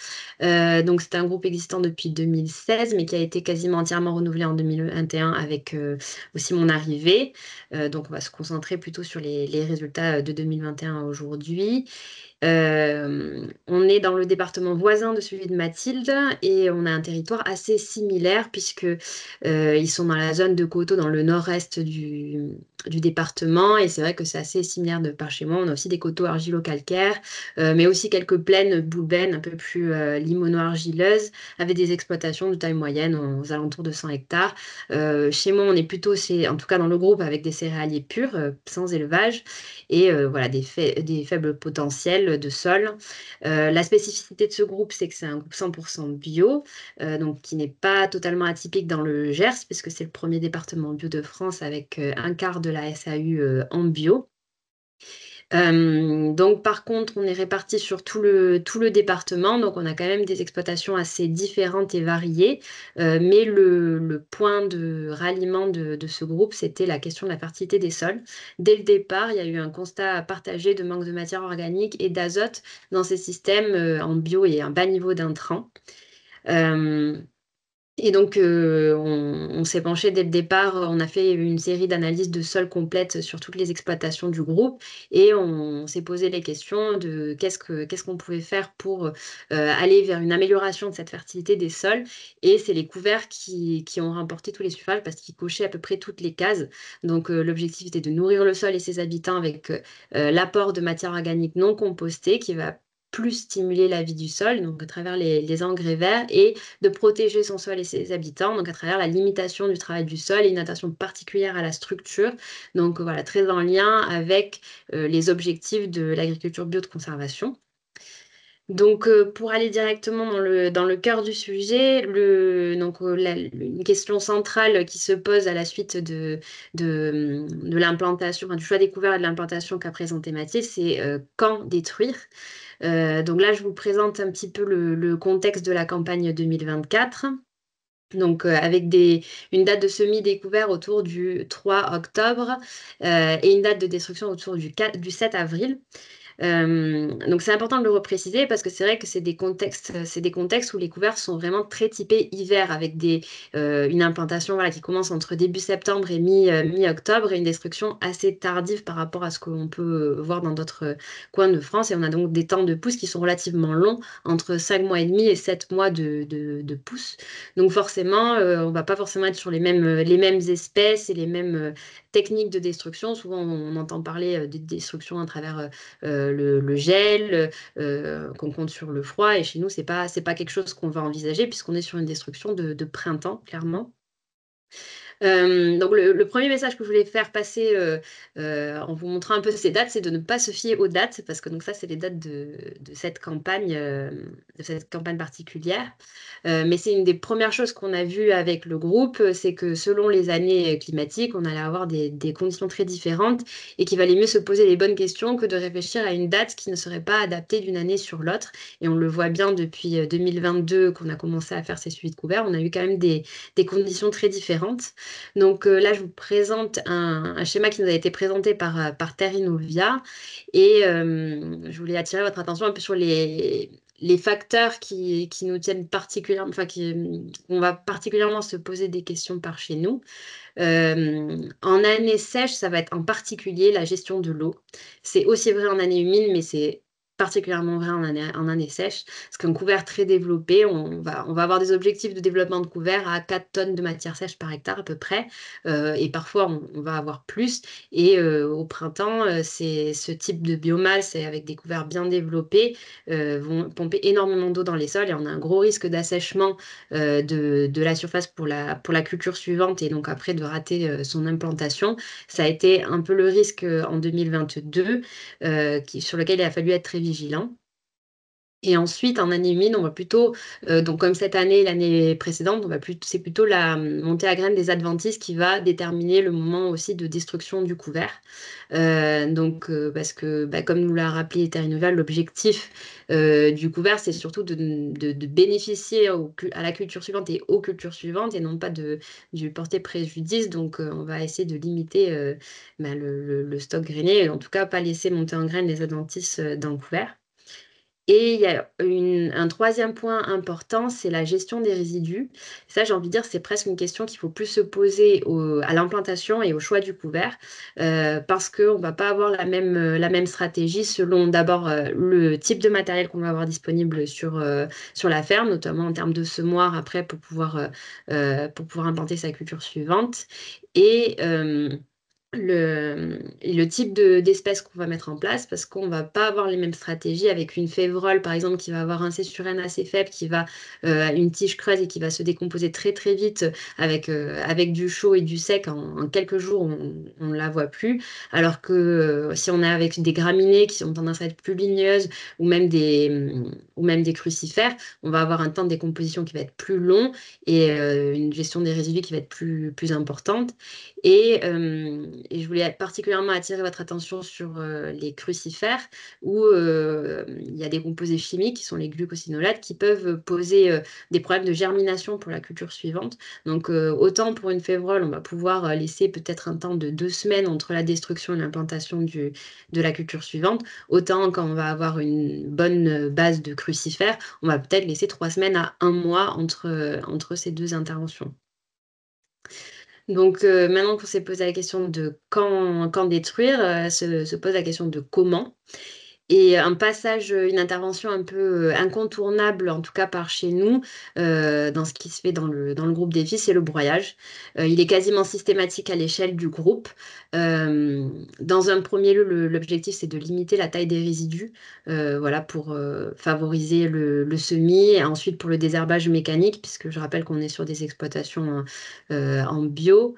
Donc c'est un groupe existant depuis 2016, mais qui a été quasiment entièrement renouvelé en 2021 avec aussi mon arrivée. Donc on va se concentrer plutôt sur les résultats de 2021 aujourd'hui. On est dans le département voisin de celui de Mathilde et on a un territoire assez similaire puisque ils sont dans la zone de Coteaux, dans le nord-est du département, et c'est vrai que c'est assez similaire de par chez moi. On a aussi des coteaux argilo-calcaires, mais aussi quelques plaines boulbènes un peu plus limono-argileuses, avec des exploitations de taille moyenne aux alentours de 100 hectares. Chez moi, on est plutôt, en tout cas dans le groupe, avec des céréaliers purs, sans élevage, et voilà, des faibles potentiels de sol. La spécificité de ce groupe, c'est que c'est un groupe 100% bio, donc qui n'est pas totalement atypique dans le Gers, puisque c'est le premier département bio de France avec un quart de la SAU en bio. Donc par contre, on est répartis sur tout le département, donc on a quand même des exploitations assez différentes et variées, mais le point de ralliement de ce groupe, c'était la question de la fertilité des sols. Dès le départ, il y a eu un constat partagé de manque de matière organique et d'azote dans ces systèmes en bio et un bas niveau d'intrants. Et donc, on s'est penché dès le départ, on a fait une série d'analyses de sol complètes sur toutes les exploitations du groupe et on s'est posé les questions de qu'est-ce qu'on pouvait faire pour aller vers une amélioration de cette fertilité des sols. Et c'est les couverts qui ont remporté tous les suffrages parce qu'ils cochaient à peu près toutes les cases. Donc, l'objectif était de nourrir le sol et ses habitants avec l'apport de matière organique non compostée qui va plus stimuler la vie du sol, donc à travers les engrais verts, et de protéger son sol et ses habitants, donc à travers la limitation du travail du sol et une attention particulière à la structure, donc voilà, très en lien avec les objectifs de l'agriculture bio de conservation. Donc, pour aller directement dans le cœur du sujet, une question centrale qui se pose à la suite de l'implantation, du choix des couverts et de l'implantation qu'a présenté Mathilde, c'est quand détruire. Donc là, je vous présente un petit peu le contexte de la campagne 2024. Donc, avec une date de semis découvert autour du 3 octobre et une date de destruction autour du 7 avril. Donc c'est important de le repréciser parce que c'est vrai que c'est des contextes où les couverts sont vraiment très typés hiver avec une implantation qui commence entre début septembre et mi-octobre et une destruction assez tardive par rapport à ce qu'on peut voir dans d'autres coins de France. Et on a donc des temps de pousse qui sont relativement longs, entre 5 mois et demi et 7 mois de pousse. Donc forcément, on va pas forcément être sur les mêmes espèces et les mêmes techniques de destruction. Souvent, on entend parler de destruction à travers le gel, qu'on compte sur le froid. Et chez nous, c'est pas quelque chose qu'on va envisager puisqu'on est sur une destruction de printemps, clairement. Donc le premier message que je voulais faire passer en vous montrant un peu ces dates, c'est de ne pas se fier aux dates, parce que donc ça, c'est les dates de cette campagne particulière. Mais c'est une des premières choses qu'on a vues avec le groupe, c'est que selon les années climatiques, on allait avoir des conditions très différentes et qu'il valait mieux se poser les bonnes questions que de réfléchir à une date qui ne serait pas adaptée d'une année sur l'autre. Et on le voit bien depuis 2022 qu'on a commencé à faire ces suivis de couverts, on a eu quand même des conditions très différentes. Donc là, je vous présente un schéma qui nous a été présenté par Terre Innovia et je voulais attirer votre attention un peu sur les les facteurs qui nous tiennent particulièrement, enfin, on va particulièrement se poser des questions par chez nous. En année sèche, ça va être en particulier la gestion de l'eau. C'est aussi vrai en année humide, mais c'est particulièrement vrai en année sèche. Parce qu'un couvert très développé, on va avoir des objectifs de développement de couvert à 4 tonnes de matière sèche par hectare à peu près. Et parfois, on va avoir plus. Et au printemps, ce type de biomasse, avec des couverts bien développés, vont pomper énormément d'eau dans les sols. Et on a un gros risque d'assèchement de la surface pour la culture suivante et donc après de rater son implantation. Ça a été un peu le risque en 2022 sur lequel il a fallu être très vigilant. Et ensuite, en année humide, on va plutôt, donc comme cette année, l'année précédente, c'est plutôt la montée à graines des adventices qui va déterminer le moment aussi de destruction du couvert. Parce que, comme nous l'a rappelé Terre Nouvelle, l'objectif du couvert, c'est surtout de bénéficier à la culture suivante et aux cultures suivantes et non pas de porter préjudice. Donc, on va essayer de limiter le stock grainé, en tout cas pas laisser monter en graines les adventices dans le couvert. Et il y a un troisième point important, c'est la gestion des résidus. Ça, j'ai envie de dire, c'est presque une question qu'il faut plus se poser à l'implantation et au choix du couvert, parce qu'on ne va pas avoir la même stratégie selon d'abord le type de matériel qu'on va avoir disponible sur la ferme, notamment en termes de semoir après pour pouvoir implanter sa culture suivante. Et le type d'espèce qu'on va mettre en place, parce qu'on va pas avoir les mêmes stratégies avec une févrole, par exemple, qui va avoir un C sur N assez faible, qui va une tige creuse et qui va se décomposer très très vite avec du chaud et du sec. En quelques jours, on ne la voit plus. Alors que si on est avec des graminées qui ont tendance à être plus ligneuses ou même des crucifères, on va avoir un temps de décomposition qui va être plus long et une gestion des résidus qui va être plus importante. Et je voulais particulièrement attirer votre attention sur les crucifères où il y a des composés chimiques qui sont les glucosinolates qui peuvent poser des problèmes de germination pour la culture suivante. Donc autant pour une févrole, on va pouvoir laisser peut-être un temps de 2 semaines entre la destruction et l'implantation de la culture suivante. Autant quand on va avoir une bonne base de crucifères, on va peut-être laisser 3 semaines à 1 mois entre ces deux interventions. Donc maintenant qu'on s'est posé la question de quand détruire, se pose la question de comment. Et une intervention un peu incontournable, en tout cas par chez nous, dans ce qui se fait dans le groupe défi, c'est le broyage. Il est quasiment systématique à l'échelle du groupe. Dans un premier lieu, l'objectif, c'est de limiter la taille des résidus, voilà, pour favoriser le semis, et ensuite pour le désherbage mécanique, puisque je rappelle qu'on est sur des exploitations en bio.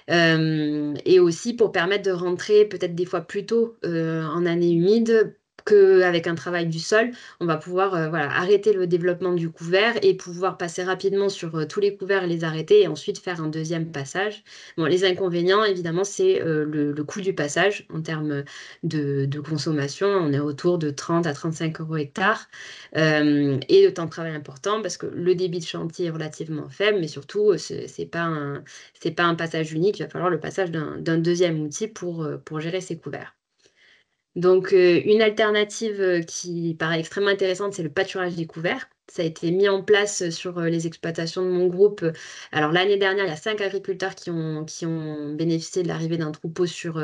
Et aussi pour permettre de rentrer peut-être des fois plus tôt en année humide qu'avec un travail du sol, on va pouvoir arrêter le développement du couvert et pouvoir passer rapidement sur tous les couverts et les arrêter et ensuite faire un deuxième passage. Bon, les inconvénients, évidemment, c'est le coût du passage en termes de consommation. On est autour de 30 à 35 euros hectare et le temps de travail important parce que le débit de chantier est relativement faible, mais surtout, c'est pas un passage unique. Il va falloir le passage d'un deuxième outil pour gérer ces couverts. Donc, une alternative qui paraît extrêmement intéressante, c'est le pâturage des couverts. Ça a été mis en place sur les exploitations de mon groupe. Alors, l'année dernière, il y a 5 agriculteurs qui ont bénéficié de l'arrivée d'un troupeau sur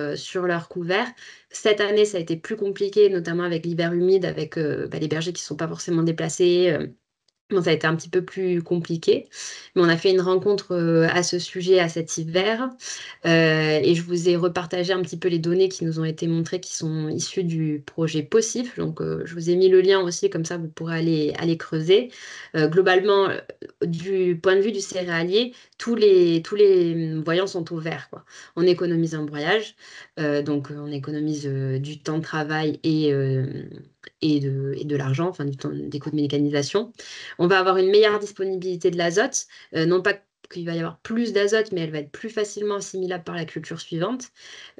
leurs couverts. Cette année, ça a été plus compliqué, notamment avec l'hiver humide, avec les bergers qui ne sont pas forcément déplacés. Bon, ça a été un petit peu plus compliqué, mais on a fait une rencontre à ce sujet à cet hiver et je vous ai repartagé un petit peu les données qui nous ont été montrées qui sont issues du projet Possif. Donc, je vous ai mis le lien aussi, comme ça vous pourrez aller creuser. Globalement, du point de vue du céréalier, tous les voyants sont au vert, quoi. On économise un broyage, donc on économise du temps de travail et de l'argent, enfin des coûts de mécanisation. On va avoir une meilleure disponibilité de l'azote, non pas qu'il va y avoir plus d'azote, mais elle va être plus facilement assimilable par la culture suivante.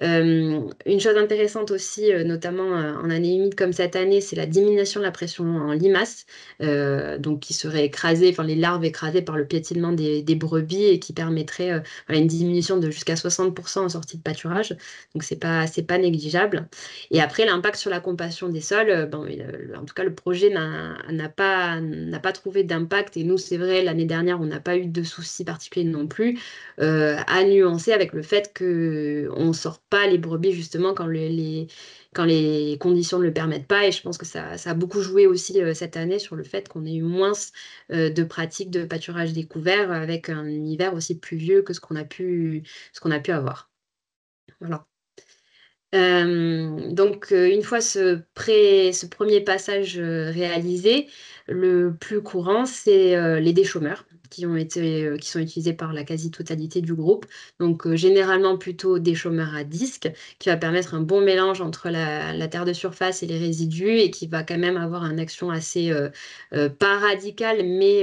Une chose intéressante aussi, notamment en année humide comme cette année, c'est la diminution de la pression en limaces, donc qui serait écrasée, enfin les larves écrasées par le piétinement des brebis et qui permettrait voilà, une diminution de jusqu'à 60% en sortie de pâturage. Donc c'est pas négligeable. Et après, l'impact sur la compassion des sols, en tout cas, le projet n'a pas trouvé d'impact. Et nous, c'est vrai, l'année dernière, on n'a pas eu de soucis particuliers non plus, à nuancer avec le fait qu'on ne sort pas les brebis justement quand les conditions ne le permettent pas. Et je pense que ça a beaucoup joué aussi cette année sur le fait qu'on ait eu moins de pratiques de pâturage découvert avec un hiver aussi pluvieux que ce qu'on a pu avoir. Voilà. Donc, une fois ce premier passage réalisé, le plus courant, c'est les déchômeurs qui sont utilisés par la quasi-totalité du groupe. Donc, généralement plutôt déchômeurs à disque, qui va permettre un bon mélange entre la terre de surface et les résidus et qui va quand même avoir une action assez pas radicale, mais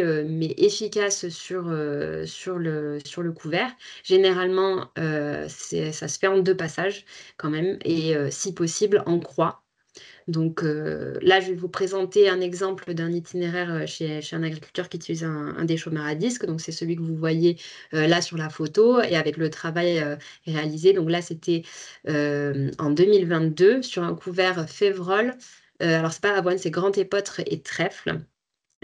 efficace sur le couvert. Généralement, ça se fait en 2 passages quand même, et si possible en croix. Donc là, je vais vous présenter un exemple d'un itinéraire chez un agriculteur qui utilise un déchômeur à disque. Donc c'est celui que vous voyez là sur la photo et avec le travail réalisé. Donc là, c'était en 2022 sur un couvert févrole. Alors c'est pas avoine, c'est grand épeautre et trèfle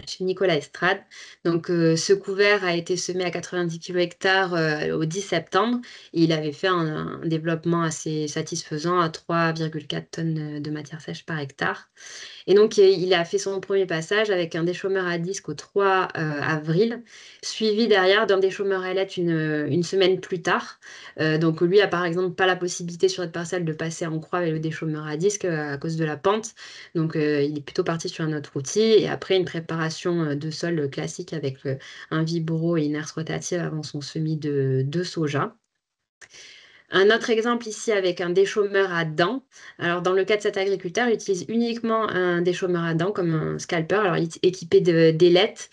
chez Nicolas Estrade. Donc, ce couvert a été semé à 90 kg/hectare au 10 septembre. Et il avait fait un développement assez satisfaisant à 3,4 tonnes de matière sèche par hectare. Et donc, il a fait son premier passage avec un déchômeur à disque au 3 avril, suivi derrière d'un déchômeur à ailettes une semaine plus tard. Donc, lui a par exemple pas la possibilité sur cette parcelle de passer en croix avec le déchômeur à disque à cause de la pente. Donc, il est plutôt parti sur un autre outil. Et après, une préparation de sol classique avec un vibro et une herse rotative avant son semis de soja. Un autre exemple ici avec un déchômeur à dents. Alors, dans le cas de cet agriculteur, il utilise uniquement un déchômeur à dents comme un scalper, alors il est équipé d'ailettes,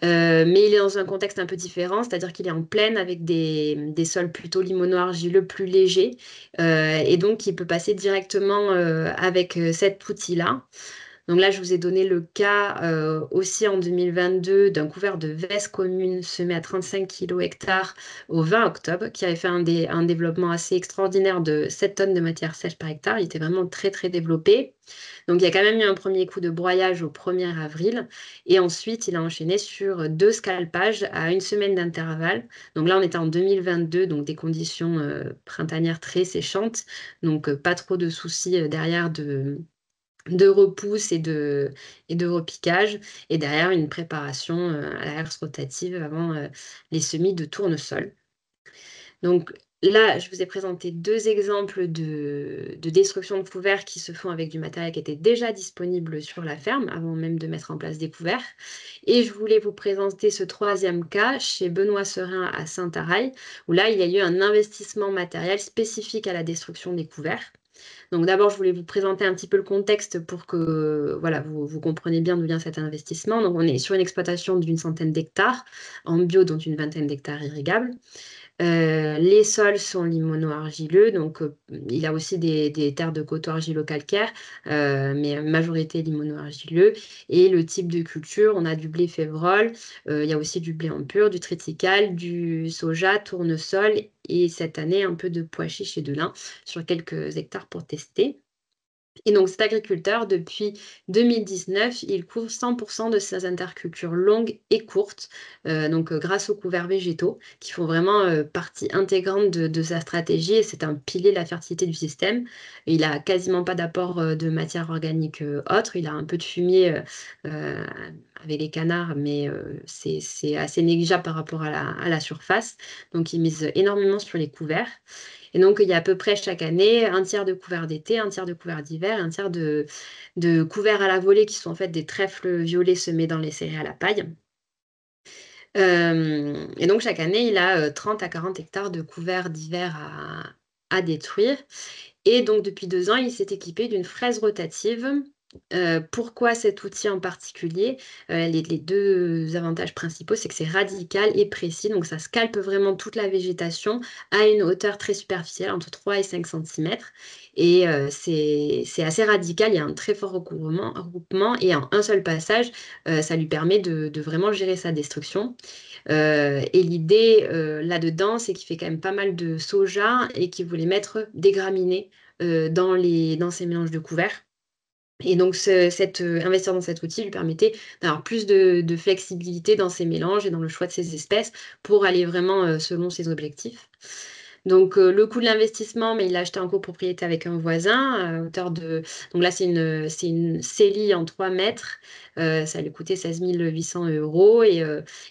mais il est dans un contexte un peu différent, c'est-à-dire qu'il est en plaine avec des sols plutôt limono-argileux plus légers, et donc il peut passer directement avec cet outil-là. Donc là, je vous ai donné le cas aussi en 2022 d'un couvert de Vesse commune semé à 35 kg/hectare au 20 octobre, qui avait fait un développement assez extraordinaire de 7 tonnes de matière sèche par hectare. Il était vraiment très, très développé. Donc il y a quand même eu un premier coup de broyage au 1er avril. Et ensuite, il a enchaîné sur 2 scalpages à 1 semaine d'intervalle. Donc là, on était en 2022, donc des conditions printanières très séchantes. Donc pas trop de soucis derrière de repousse et de repiquage, et derrière une préparation à la herse rotative avant les semis de tournesol. Donc là, je vous ai présenté 2 exemples de destruction de couverts qui se font avec du matériel qui était déjà disponible sur la ferme avant même de mettre en place des couverts. Et je voulais vous présenter ce 3e cas chez Benoît Serin à Saint-Araille, où là, il y a eu un investissement matériel spécifique à la destruction des couverts. Donc d'abord, je voulais vous présenter un petit peu le contexte pour que voilà, vous compreniez bien d'où vient cet investissement. Donc on est sur une exploitation d'une centaine d'hectares en bio, dont une vingtaine d'hectares irrigables. Les sols sont limono-argileux, donc il a aussi des terres de coteaux argilo-calcaires, mais majorité limono-argileux. Et le type de culture, on a du blé févrole, il y a aussi du blé en pur, du triticale, du soja, tournesol, et cette année un peu de pois chiches et de lin sur quelques hectares pour tester. Et donc cet agriculteur, depuis 2019, il couvre 100% de ses intercultures longues et courtes, donc grâce aux couverts végétaux, qui font vraiment partie intégrante de sa stratégie, et c'est un pilier de la fertilité du système. Il n'a quasiment pas d'apport de matière organique autre, il a un peu de fumier avec les canards, mais c'est assez négligeable par rapport à la surface. Donc il mise énormément sur les couverts. Et donc, il y a à peu près chaque année un tiers de couverts d'été, un tiers de couverts d'hiver, un tiers de couverts à la volée qui sont en fait des trèfles violets semés dans les céréales à paille. Et donc, chaque année, il a 30 à 40 hectares de couverts d'hiver à détruire. Et donc, depuis 2 ans, il s'est équipé d'une fraise rotative Pourquoi cet outil en particulier? Les 2 avantages principaux, c'est que c'est radical et précis, donc ça scalpe vraiment toute la végétation à une hauteur très superficielle, entre 3 et 5 centimètres et c'est assez radical. Il y a un très fort regroupement et en un seul passage, ça lui permet de vraiment gérer sa destruction. Et l'idée, là-dedans, c'est qu'il fait quand même pas mal de soja et qu'il voulait mettre des graminées, dans ses mélanges de couverts. Et donc investir dans cet outil lui permettait d'avoir plus de flexibilité dans ses mélanges et dans le choix de ses espèces pour aller vraiment, selon ses objectifs. Donc le coût de l'investissement, mais il l'a acheté en copropriété avec un voisin à hauteur de donc là, c'est une célie en 3 mètres, ça lui coûtait 16 800 €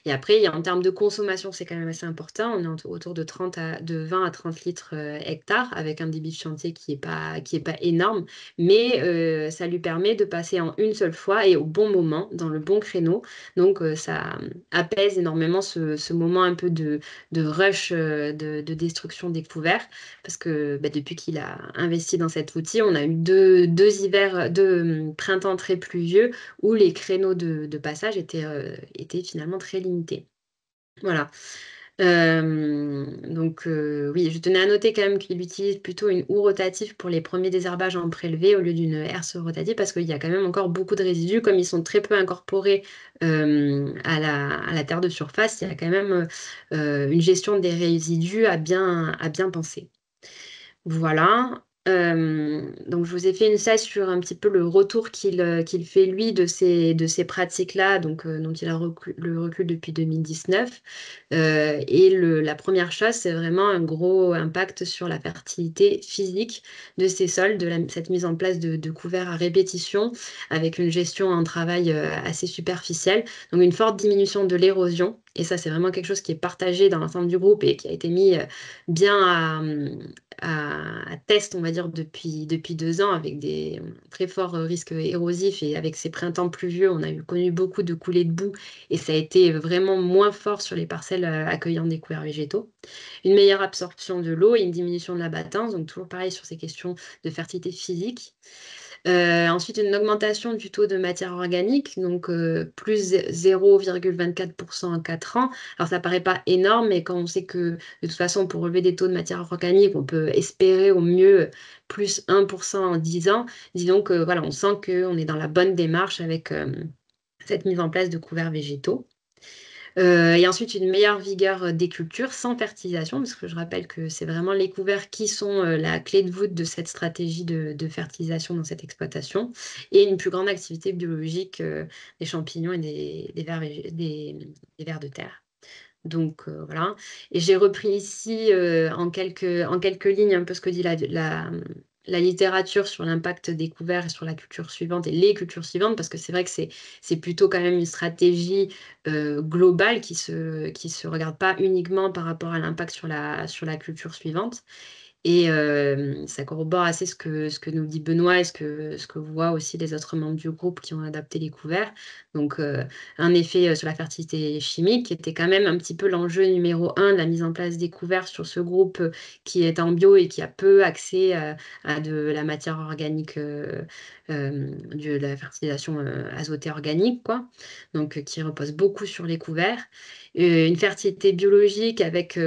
et après, il y a en termes de consommation, c'est quand même assez important. On est autour de 20 à 30 litres, hectare avec un débit de chantier qui est pas énorme, mais ça lui permet de passer en une seule fois et au bon moment, dans le bon créneau. Donc ça, apaise énormément ce moment un peu de rush, de destruction des couverts parce que, bah, depuis qu'il a investi dans cet outil, on a eu deux printemps très pluvieux où les créneaux de passage étaient finalement très limités. Voilà. Donc oui, je tenais à noter quand même qu'il utilise plutôt une houe rotative pour les premiers désherbages en prélevé au lieu d'une herse rotative parce qu'il y a quand même encore beaucoup de résidus. Comme ils sont très peu incorporés à la terre de surface, il y a quand même une gestion des résidus à bien penser. Voilà. Donc je vous ai fait une slide sur un petit peu le retour qu'il fait lui de ces pratiques-là, donc dont il a le recul depuis 2019. Et la première chose, c'est vraiment un gros impact sur la fertilité physique de ces sols, cette mise en place de couverts à répétition, avec une gestion en travail assez superficielle. Donc une forte diminution de l'érosion. Et ça, c'est vraiment quelque chose qui est partagé dans l'ensemble du groupe et qui a été mis bien à test, on va dire, depuis 2 ans, avec des très forts risques érosifs et avec ces printemps pluvieux, on a connu beaucoup de coulées de boue et ça a été vraiment moins fort sur les parcelles accueillant des couverts végétaux. Une meilleure absorption de l'eau et une diminution de la battance, donc toujours pareil sur ces questions de fertilité physique. Ensuite, une augmentation du taux de matière organique, donc plus 0,24% en 4 ans. Alors, ça paraît pas énorme, mais quand on sait que de toute façon, pour relever des taux de matière organique, on peut espérer au mieux plus 1% en 10 ans. Disons que voilà, on sent qu'on est dans la bonne démarche avec cette mise en place de couverts végétaux. Et ensuite, une meilleure vigueur des cultures sans fertilisation, parce que je rappelle que c'est vraiment les couverts qui sont la clé de voûte de cette stratégie de fertilisation dans cette exploitation, et une plus grande activité biologique des champignons et des vers de terre. Donc voilà. Et j'ai repris ici en quelques lignes un peu ce que dit la littérature sur l'impact des couverts et sur la culture suivante et les cultures suivantes, parce que c'est vrai que c'est plutôt quand même une stratégie globale qui se regarde pas uniquement par rapport à l'impact sur la culture suivante. Et ça corrobore assez ce que nous dit Benoît et ce que voient aussi les autres membres du groupe qui ont adapté les couverts. Donc un effet sur la fertilité chimique qui était quand même un petit peu l'enjeu numéro 1 de la mise en place des couverts sur ce groupe qui est en bio et qui a peu accès à de la matière organique, de la fertilisation azotée organique, quoi. Donc qui repose beaucoup sur les couverts. Une fertilité biologique avec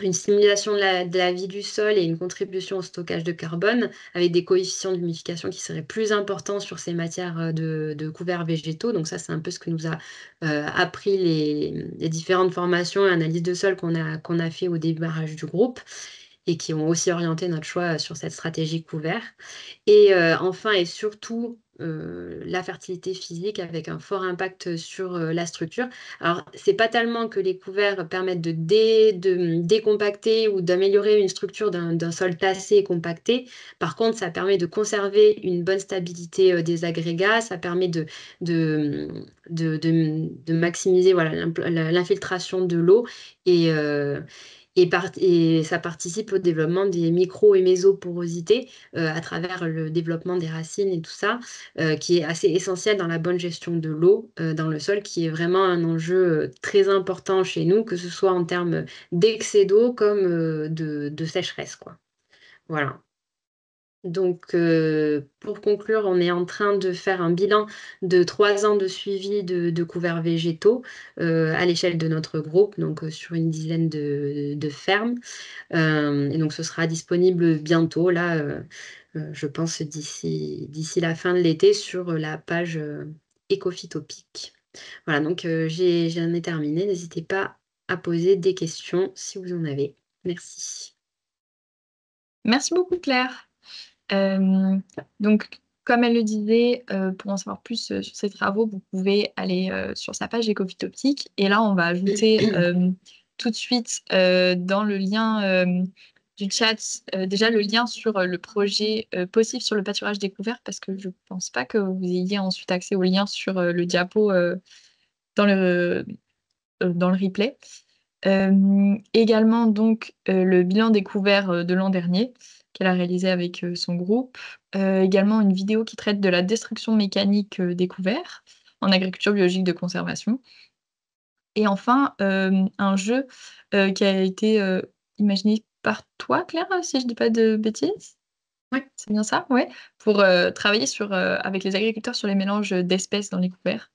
une stimulation de la vie du sol et une contribution au stockage de carbone, avec des coefficients d'humidification qui seraient plus importants sur ces matières de couverts végétaux. Donc ça, c'est un peu ce que nous a appris les différentes formations et analyses de sol qu'on a fait au démarrage du groupe et qui ont aussi orienté notre choix sur cette stratégie couvert. Et enfin et surtout, la fertilité physique avec un fort impact sur la structure. Alors, c'est pas tellement que les couverts permettent de décompacter ou d'améliorer une structure d'un sol tassé et compacté. Par contre, ça permet de conserver une bonne stabilité des agrégats. Ça permet de maximiser voilà, l'infiltration de l'eau et, et ça participe au développement des micro- et mésoporosités à travers le développement des racines et tout ça, qui est assez essentiel dans la bonne gestion de l'eau dans le sol, qui est vraiment un enjeu très important chez nous, que ce soit en termes d'excès d'eau comme de sécheresse, quoi. Voilà. Donc, pour conclure, on est en train de faire un bilan de 3 ans de suivi de couverts végétaux à l'échelle de notre groupe, donc sur une dizaine de fermes. Et donc, ce sera disponible bientôt, là, je pense d'ici la fin de l'été sur la page Ecophytopic. Voilà, donc j'en ai terminé. N'hésitez pas à poser des questions si vous en avez. Merci. Merci beaucoup, Claire. Donc, comme elle le disait, pour en savoir plus sur ses travaux, vous pouvez aller sur sa page Ecophytoptique. Et là, on va ajouter tout de suite dans le lien du chat, déjà le lien sur le projet possible sur le pâturage découvert, parce que je ne pense pas que vous ayez ensuite accès au lien sur le diapo dans dans le replay. Également, donc, le bilan découvert de l'an dernier qu'elle a réalisé avec son groupe. Également, une vidéo qui traite de la destruction mécanique des couverts en agriculture biologique de conservation. Et enfin, un jeu qui a été imaginé par toi, Claire, si je ne dis pas de bêtises. Oui. C'est bien ça, ouais, pour travailler avec les agriculteurs sur les mélanges d'espèces dans les couverts.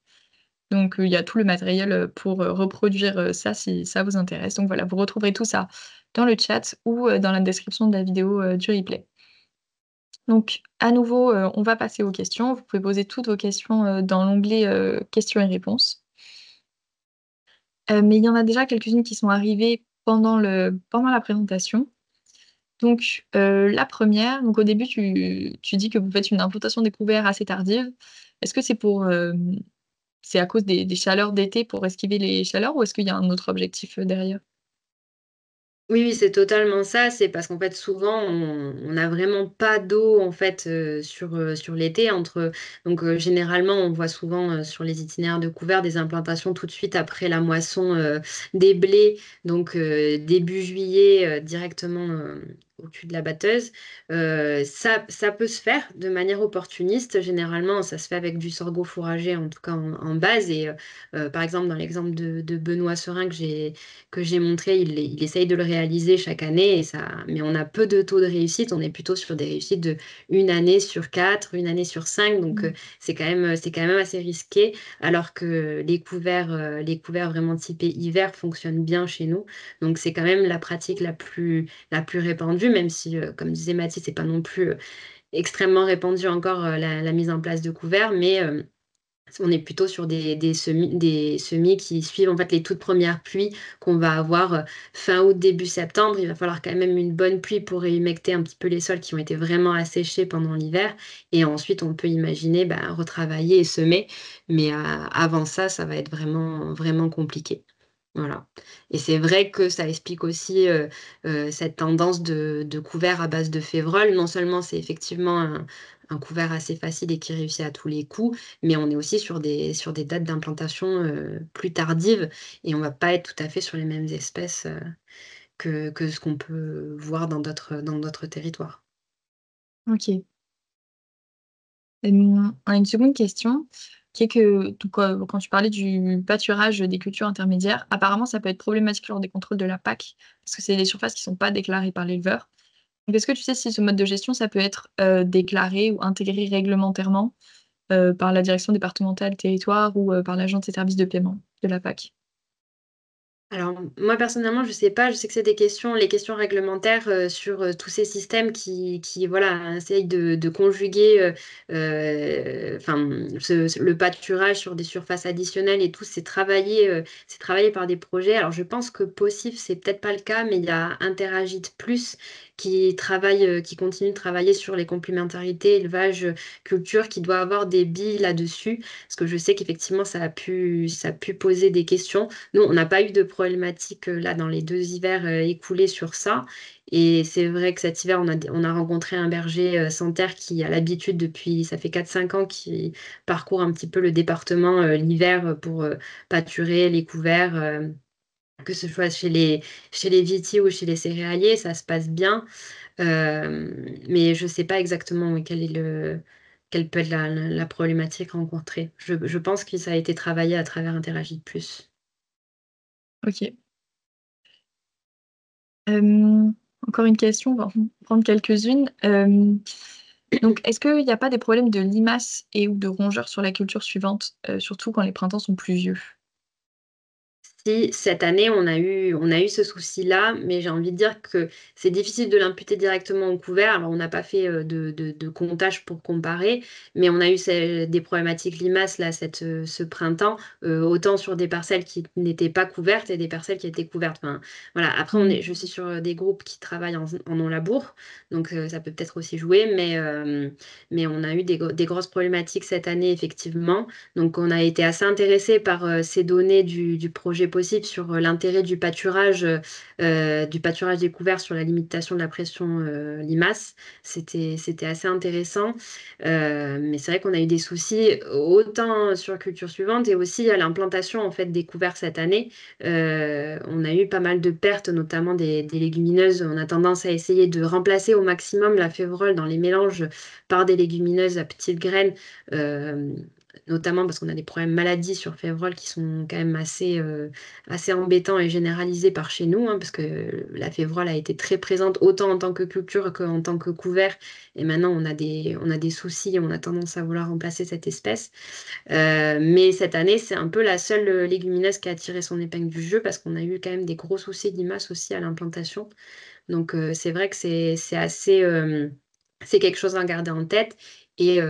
Donc, il y a tout le matériel pour reproduire ça si ça vous intéresse. Donc voilà, vous retrouverez tout ça dans le chat ou dans la description de la vidéo du replay. Donc, à nouveau, on va passer aux questions. Vous pouvez poser toutes vos questions dans l'onglet questions et réponses. Mais il y en a déjà quelques-unes qui sont arrivées pendant la présentation. Donc, la première, donc au début, tu dis que vous faites une implantation des couverts assez tardive. Est-ce que c'est à cause des chaleurs d'été pour esquiver les chaleurs ou est-ce qu'il y a un autre objectif derrière? Oui, oui, c'est totalement ça. C'est parce qu'en fait, souvent, on n'a vraiment pas d'eau en fait sur l'été. Donc, généralement, on voit souvent sur les itinéraires de couvert des implantations tout de suite après la moisson des blés, donc début juillet directement au-dessus de la batteuse. Ça peut se faire de manière opportuniste. Généralement, ça se fait avec du sorgho fourragé, en tout cas en base. Et par exemple, dans l'exemple de Benoît Serin que j'ai montré, il essaye de le réaliser chaque année, mais on a peu de taux de réussite. On est plutôt sur des réussites de une année sur 4, une année sur 5. Donc, c'est quand même assez risqué. Alors que les couverts vraiment typés hiver fonctionnent bien chez nous. Donc, c'est quand même la pratique la plus répandue, même si, comme disait Mathilde, c'est pas non plus extrêmement répandu encore la mise en place de couverts. Mais on est plutôt sur des semis qui suivent en fait les toutes premières pluies qu'on va avoir fin août, début septembre. Il va falloir quand même une bonne pluie pour réhumecter un petit peu les sols qui ont été vraiment asséchés pendant l'hiver. Et ensuite, on peut imaginer retravailler et semer. Mais avant ça, ça va être vraiment, vraiment compliqué. Voilà. Et c'est vrai que ça explique aussi cette tendance de couvert à base de févrole. Non seulement c'est effectivement un couvert assez facile et qui réussit à tous les coups, mais on est aussi sur des dates d'implantation plus tardives et on va pas être tout à fait sur les mêmes espèces que ce qu'on peut voir dans d'autres territoires. OK. On a une seconde question qui est que donc, quand tu parlais du pâturage des cultures intermédiaires, apparemment ça peut être problématique lors des contrôles de la PAC, parce que c'est des surfaces qui sont pas déclarées par l'éleveur. Donc est-ce que tu sais si ce mode de gestion, ça peut être, déclaré ou intégré réglementairement, par la direction départementale territoire ou, par l'agence des services de paiement de la PAC? Alors, moi personnellement, je sais pas, je sais que c'est les questions réglementaires sur tous ces systèmes qui voilà, essayent de conjuguer enfin, le pâturage sur des surfaces additionnelles et tout, c'est travaillé par des projets. Alors, je pense que Possif, c'est peut-être pas le cas, mais il y a Interagit Plus qui continue de travailler sur les complémentarités, élevage, culture, qui doit avoir des billes là-dessus, parce que je sais qu'effectivement, ça a pu poser des questions. Nous, on n'a pas eu de problématique là dans les 2 hivers écoulés sur ça. Et c'est vrai que cet hiver, on a rencontré un berger sans terre qui a l'habitude depuis, ça fait 4-5 ans, qui parcourt un petit peu le département l'hiver pour pâturer les couverts, que ce soit chez les vitis ou chez les céréaliers, ça se passe bien. Mais je ne sais pas exactement oui, quelle peut être la problématique rencontrée. Je pense que ça a été travaillé à travers Interagit Plus. OK. Hem, Encore une question, on va en prendre quelques-unes. Donc, est-ce qu'il n'y a pas des problèmes de limaces et ou de rongeurs sur la culture suivante, surtout quand les printemps sont pluvieux? Si cette année, on a eu ce souci-là, mais j'ai envie de dire que c'est difficile de l'imputer directement au couvert. Alors, on n'a pas fait de comptage pour comparer, mais on a eu des problématiques limaces là, ce printemps, autant sur des parcelles qui n'étaient pas couvertes et des parcelles qui étaient couvertes. Enfin, voilà. Après, je suis sur des groupes qui travaillent en non-labour, donc ça peut peut-être aussi jouer, mais on a eu des grosses problématiques cette année, effectivement. Donc, on a été assez intéressé par ces données du projet possible sur l'intérêt du pâturage découvert sur la limitation de la pression limace. C'était assez intéressant. Mais c'est vrai qu'on a eu des soucis autant sur la culture suivante et aussi à l'implantation en fait découverte cette année. On a eu pas mal de pertes, notamment des légumineuses. On a tendance à essayer de remplacer au maximum la févrole dans les mélanges par des légumineuses à petites graines. Euh, Notamment parce qu'on a des problèmes maladies sur févrole qui sont quand même assez embêtants et généralisés par chez nous, hein, parce que la févrole a été très présente autant en tant que culture qu'en tant que couvert. Et maintenant, on a des soucis et on a tendance à vouloir remplacer cette espèce. Mais cette année, c'est un peu la seule légumineuse qui a tiré son épingle du jeu parce qu'on a eu quand même des gros soucis de limaces aussi à l'implantation. Donc, c'est vrai que c'est assez, c'est quelque chose à garder en tête. Et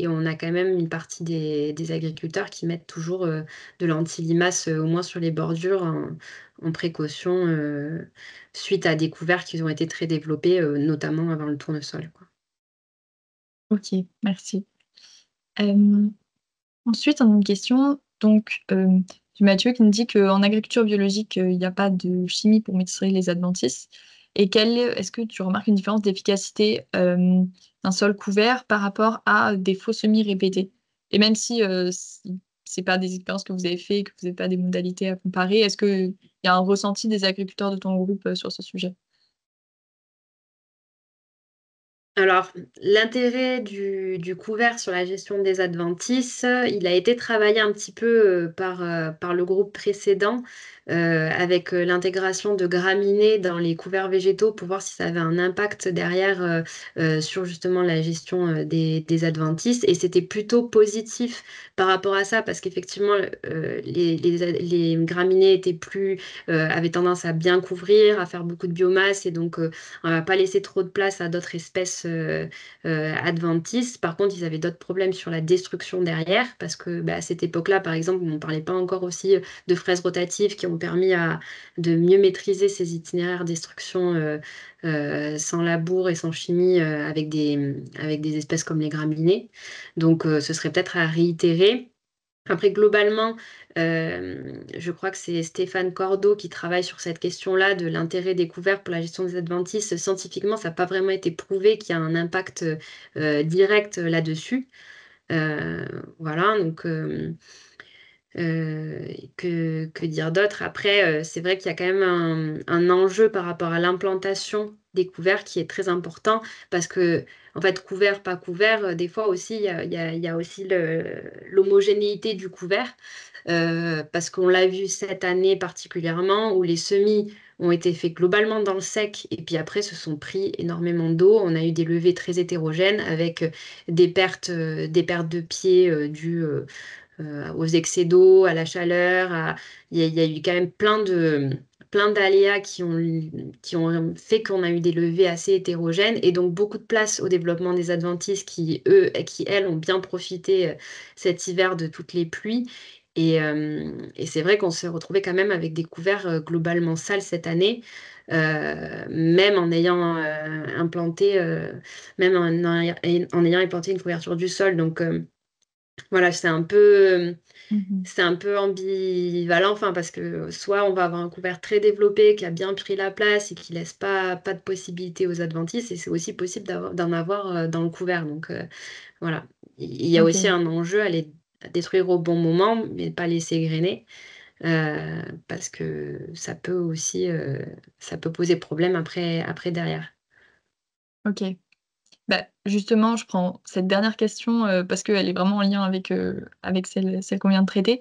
on a quand même une partie des agriculteurs qui mettent toujours de l'anti-limace, au moins sur les bordures, en précaution, suite à des couverts qui ont été très développés, notamment avant le tournesol, quoi. Ok, merci. Euh, Ensuite, on a une question donc, de Mathieu qui nous dit qu'en agriculture biologique, il n'y a pas de chimie pour maîtriser les adventices. Et est-ce que tu remarques une différence d'efficacité d'un sol couvert par rapport à des faux semis répétés? Et même si c'est pas des expériences que vous avez fait, que vous n'avez pas des modalités à comparer, est-ce qu'il y a un ressenti des agriculteurs de ton groupe sur ce sujet? Alors, l'intérêt du couvert sur la gestion des adventices, il a été travaillé un petit peu par le groupe précédent, avec l'intégration de graminées dans les couverts végétaux pour voir si ça avait un impact derrière sur justement la gestion des adventices. Et c'était plutôt positif par rapport à ça, parce qu'effectivement, les graminées avaient tendance à bien couvrir, à faire beaucoup de biomasse, et donc on va pas laisser trop de place à d'autres espèces adventices. Par contre, ils avaient d'autres problèmes sur la destruction derrière, parce que à cette époque-là, par exemple, on ne parlait pas encore aussi de fraises rotatives qui ont permis de mieux maîtriser ces itinéraires de destruction sans labour et sans chimie avec des espèces comme les graminées. Donc, ce serait peut-être à réitérer. Après, globalement, je crois que c'est Stéphane Cordeau qui travaille sur cette question-là de l'intérêt découvert pour la gestion des adventices. Scientifiquement, ça n'a pas vraiment été prouvé qu'il y a un impact direct là-dessus. Euh, voilà, donc que dire d'autre? Après, c'est vrai qu'il y a quand même un enjeu par rapport à l'implantation des couverts qui est très important parce que, en fait, couvert, pas couvert, des fois aussi, il y a aussi l'homogénéité du couvert parce qu'on l'a vu cette année particulièrement où les semis ont été faits globalement dans le sec et puis après se sont pris énormément d'eau. On a eu des levées très hétérogènes avec des pertes de pieds dues aux excès d'eau, à la chaleur. Il y a eu quand même plein d'aléas qui ont fait qu'on a eu des levées assez hétérogènes et donc beaucoup de place au développement des adventices elles, ont bien profité cet hiver de toutes les pluies. Et c'est vrai qu'on s'est retrouvé quand même avec des couverts globalement sales cette année, même en ayant implanté, même en ayant implanté une couverture du sol. Donc, voilà, Mhm. c'est un peu ambivalent, enfin, parce que soit on va avoir un couvert très développé qui a bien pris la place et qui laisse pas de possibilité aux adventices, et c'est aussi possible d'en avoir dans le couvert. Donc voilà, il y a aussi Ok. un enjeu à les détruire au bon moment, mais pas laisser grainer, parce que ça peut poser problème après derrière. Ok. Bah, justement, je prends cette dernière question parce qu'elle est vraiment en lien avec celle qu'on vient de traiter.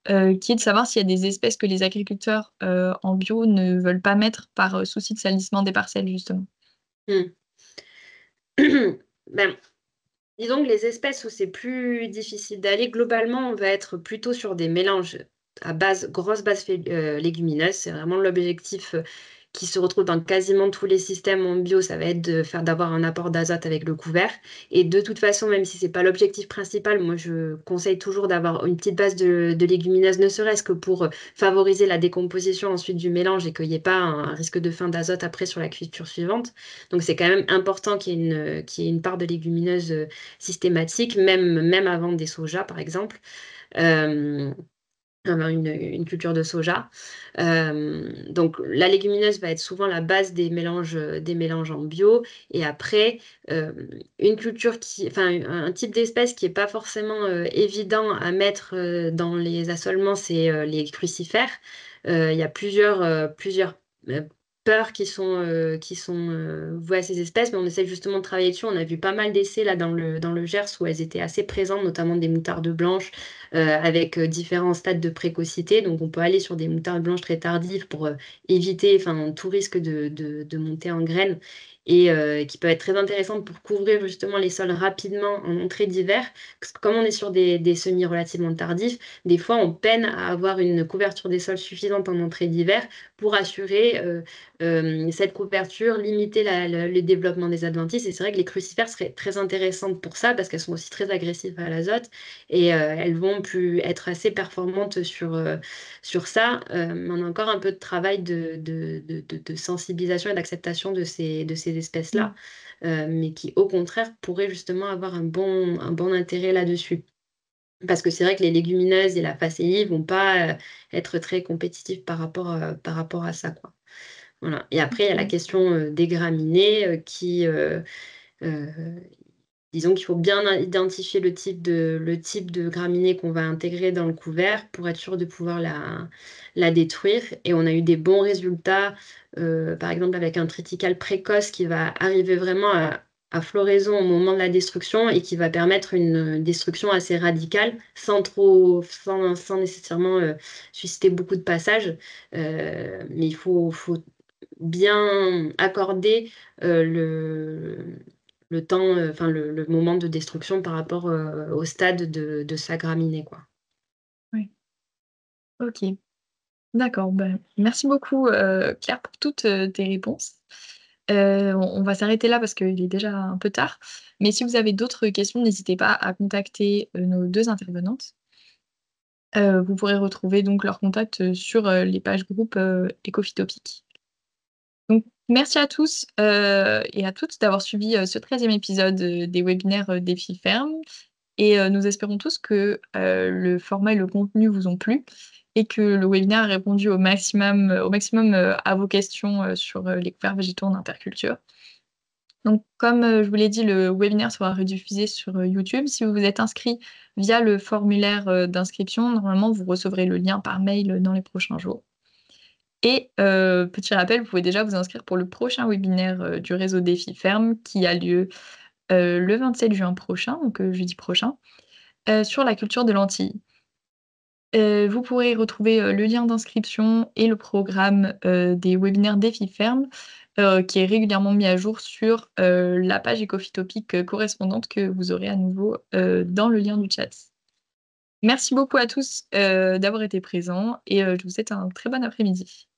qui est de savoir s'il y a des espèces que les agriculteurs en bio ne veulent pas mettre par souci de salissement des parcelles, justement. Hmm. Ben, disons que les espèces où c'est plus difficile d'aller, globalement, on va être plutôt sur des mélanges à grosse base légumineuse. C'est vraiment l'objectif qui se retrouve dans quasiment tous les systèmes en bio, ça va être d'avoir un apport d'azote avec le couvert. Et de toute façon, même si c'est pas l'objectif principal, moi je conseille toujours d'avoir une petite base de légumineuses, ne serait-ce que pour favoriser la décomposition ensuite du mélange et qu'il n'y ait pas un risque de fin d'azote après sur la cuisture suivante. Donc c'est quand même important qu'il y ait une part de légumineuses systématique, même avant des sojas par exemple. Euh, une culture de soja. Donc la légumineuse va être souvent la base des mélanges en bio. Et après, une culture enfin un type d'espèce qui n'est pas forcément évident à mettre dans les assolements, c'est les crucifères. Il y a plusieurs peurs qui sont vouées à ces espèces, mais on essaie justement de travailler dessus. On a vu pas mal d'essais là dans le Gers où elles étaient assez présentes, notamment des moutardes blanches avec différents stades de précocité. Donc, on peut aller sur des moutardes blanches très tardives pour éviter tout risque de monter en graines et qui peuvent être très intéressantes pour couvrir justement les sols rapidement en entrée d'hiver. Parce que comme on est sur des semis relativement tardifs, des fois, on peine à avoir une couverture des sols suffisante en entrée d'hiver pour assurer cette couverture, limiter le développement des adventices. Et c'est vrai que les crucifères seraient très intéressantes pour ça parce qu'elles sont aussi très agressives à l'azote et elles vont plus être assez performantes sur ça. On a encore un peu de travail de sensibilisation et d'acceptation de ces espèces-là, mais qui au contraire pourraient justement avoir un bon intérêt là-dessus. Parce que c'est vrai que les légumineuses et la facélie vont pas être très compétitives par rapport à ça, quoi. Voilà. Et après, il y a la Ok. question des graminées euh, disons qu'il faut bien identifier le type de graminée qu'on va intégrer dans le couvert pour être sûr de pouvoir la détruire. Et on a eu des bons résultats, par exemple avec un triticale précoce qui va arriver vraiment à floraison au moment de la destruction et qui va permettre une destruction assez radicale sans nécessairement susciter beaucoup de passages. Mais il faut bien accorder le temps, le moment de destruction par rapport au stade de sa graminée, quoi. Oui. Ok. D'accord. Ben, merci beaucoup, Claire, pour toutes tes réponses. On va s'arrêter là parce qu'il est déjà un peu tard. Mais si vous avez d'autres questions, n'hésitez pas à contacter nos deux intervenantes. Vous pourrez retrouver donc leur contact sur les pages groupes Ecophytopic. Donc, merci à tous et à toutes d'avoir suivi ce 13e épisode des webinaires Défi Ferme. Et nous espérons tous que le format et le contenu vous ont plu et que le webinaire a répondu au maximum à vos questions sur les couverts végétaux en interculture. Donc, comme je vous l'ai dit, le webinaire sera rediffusé sur YouTube. Si vous vous êtes inscrit via le formulaire d'inscription, normalement, vous recevrez le lien par mail dans les prochains jours. Et petit rappel, vous pouvez déjà vous inscrire pour le prochain webinaire du réseau Défi Ferme qui a lieu le 27 juin prochain, donc jeudi prochain, sur la culture de lentilles. Vous pourrez retrouver le lien d'inscription et le programme des webinaires Défi Ferme qui est régulièrement mis à jour sur la page Ecophytopic correspondante que vous aurez à nouveau dans le lien du chat. Merci beaucoup à tous d'avoir été présents et je vous souhaite un très bon après-midi.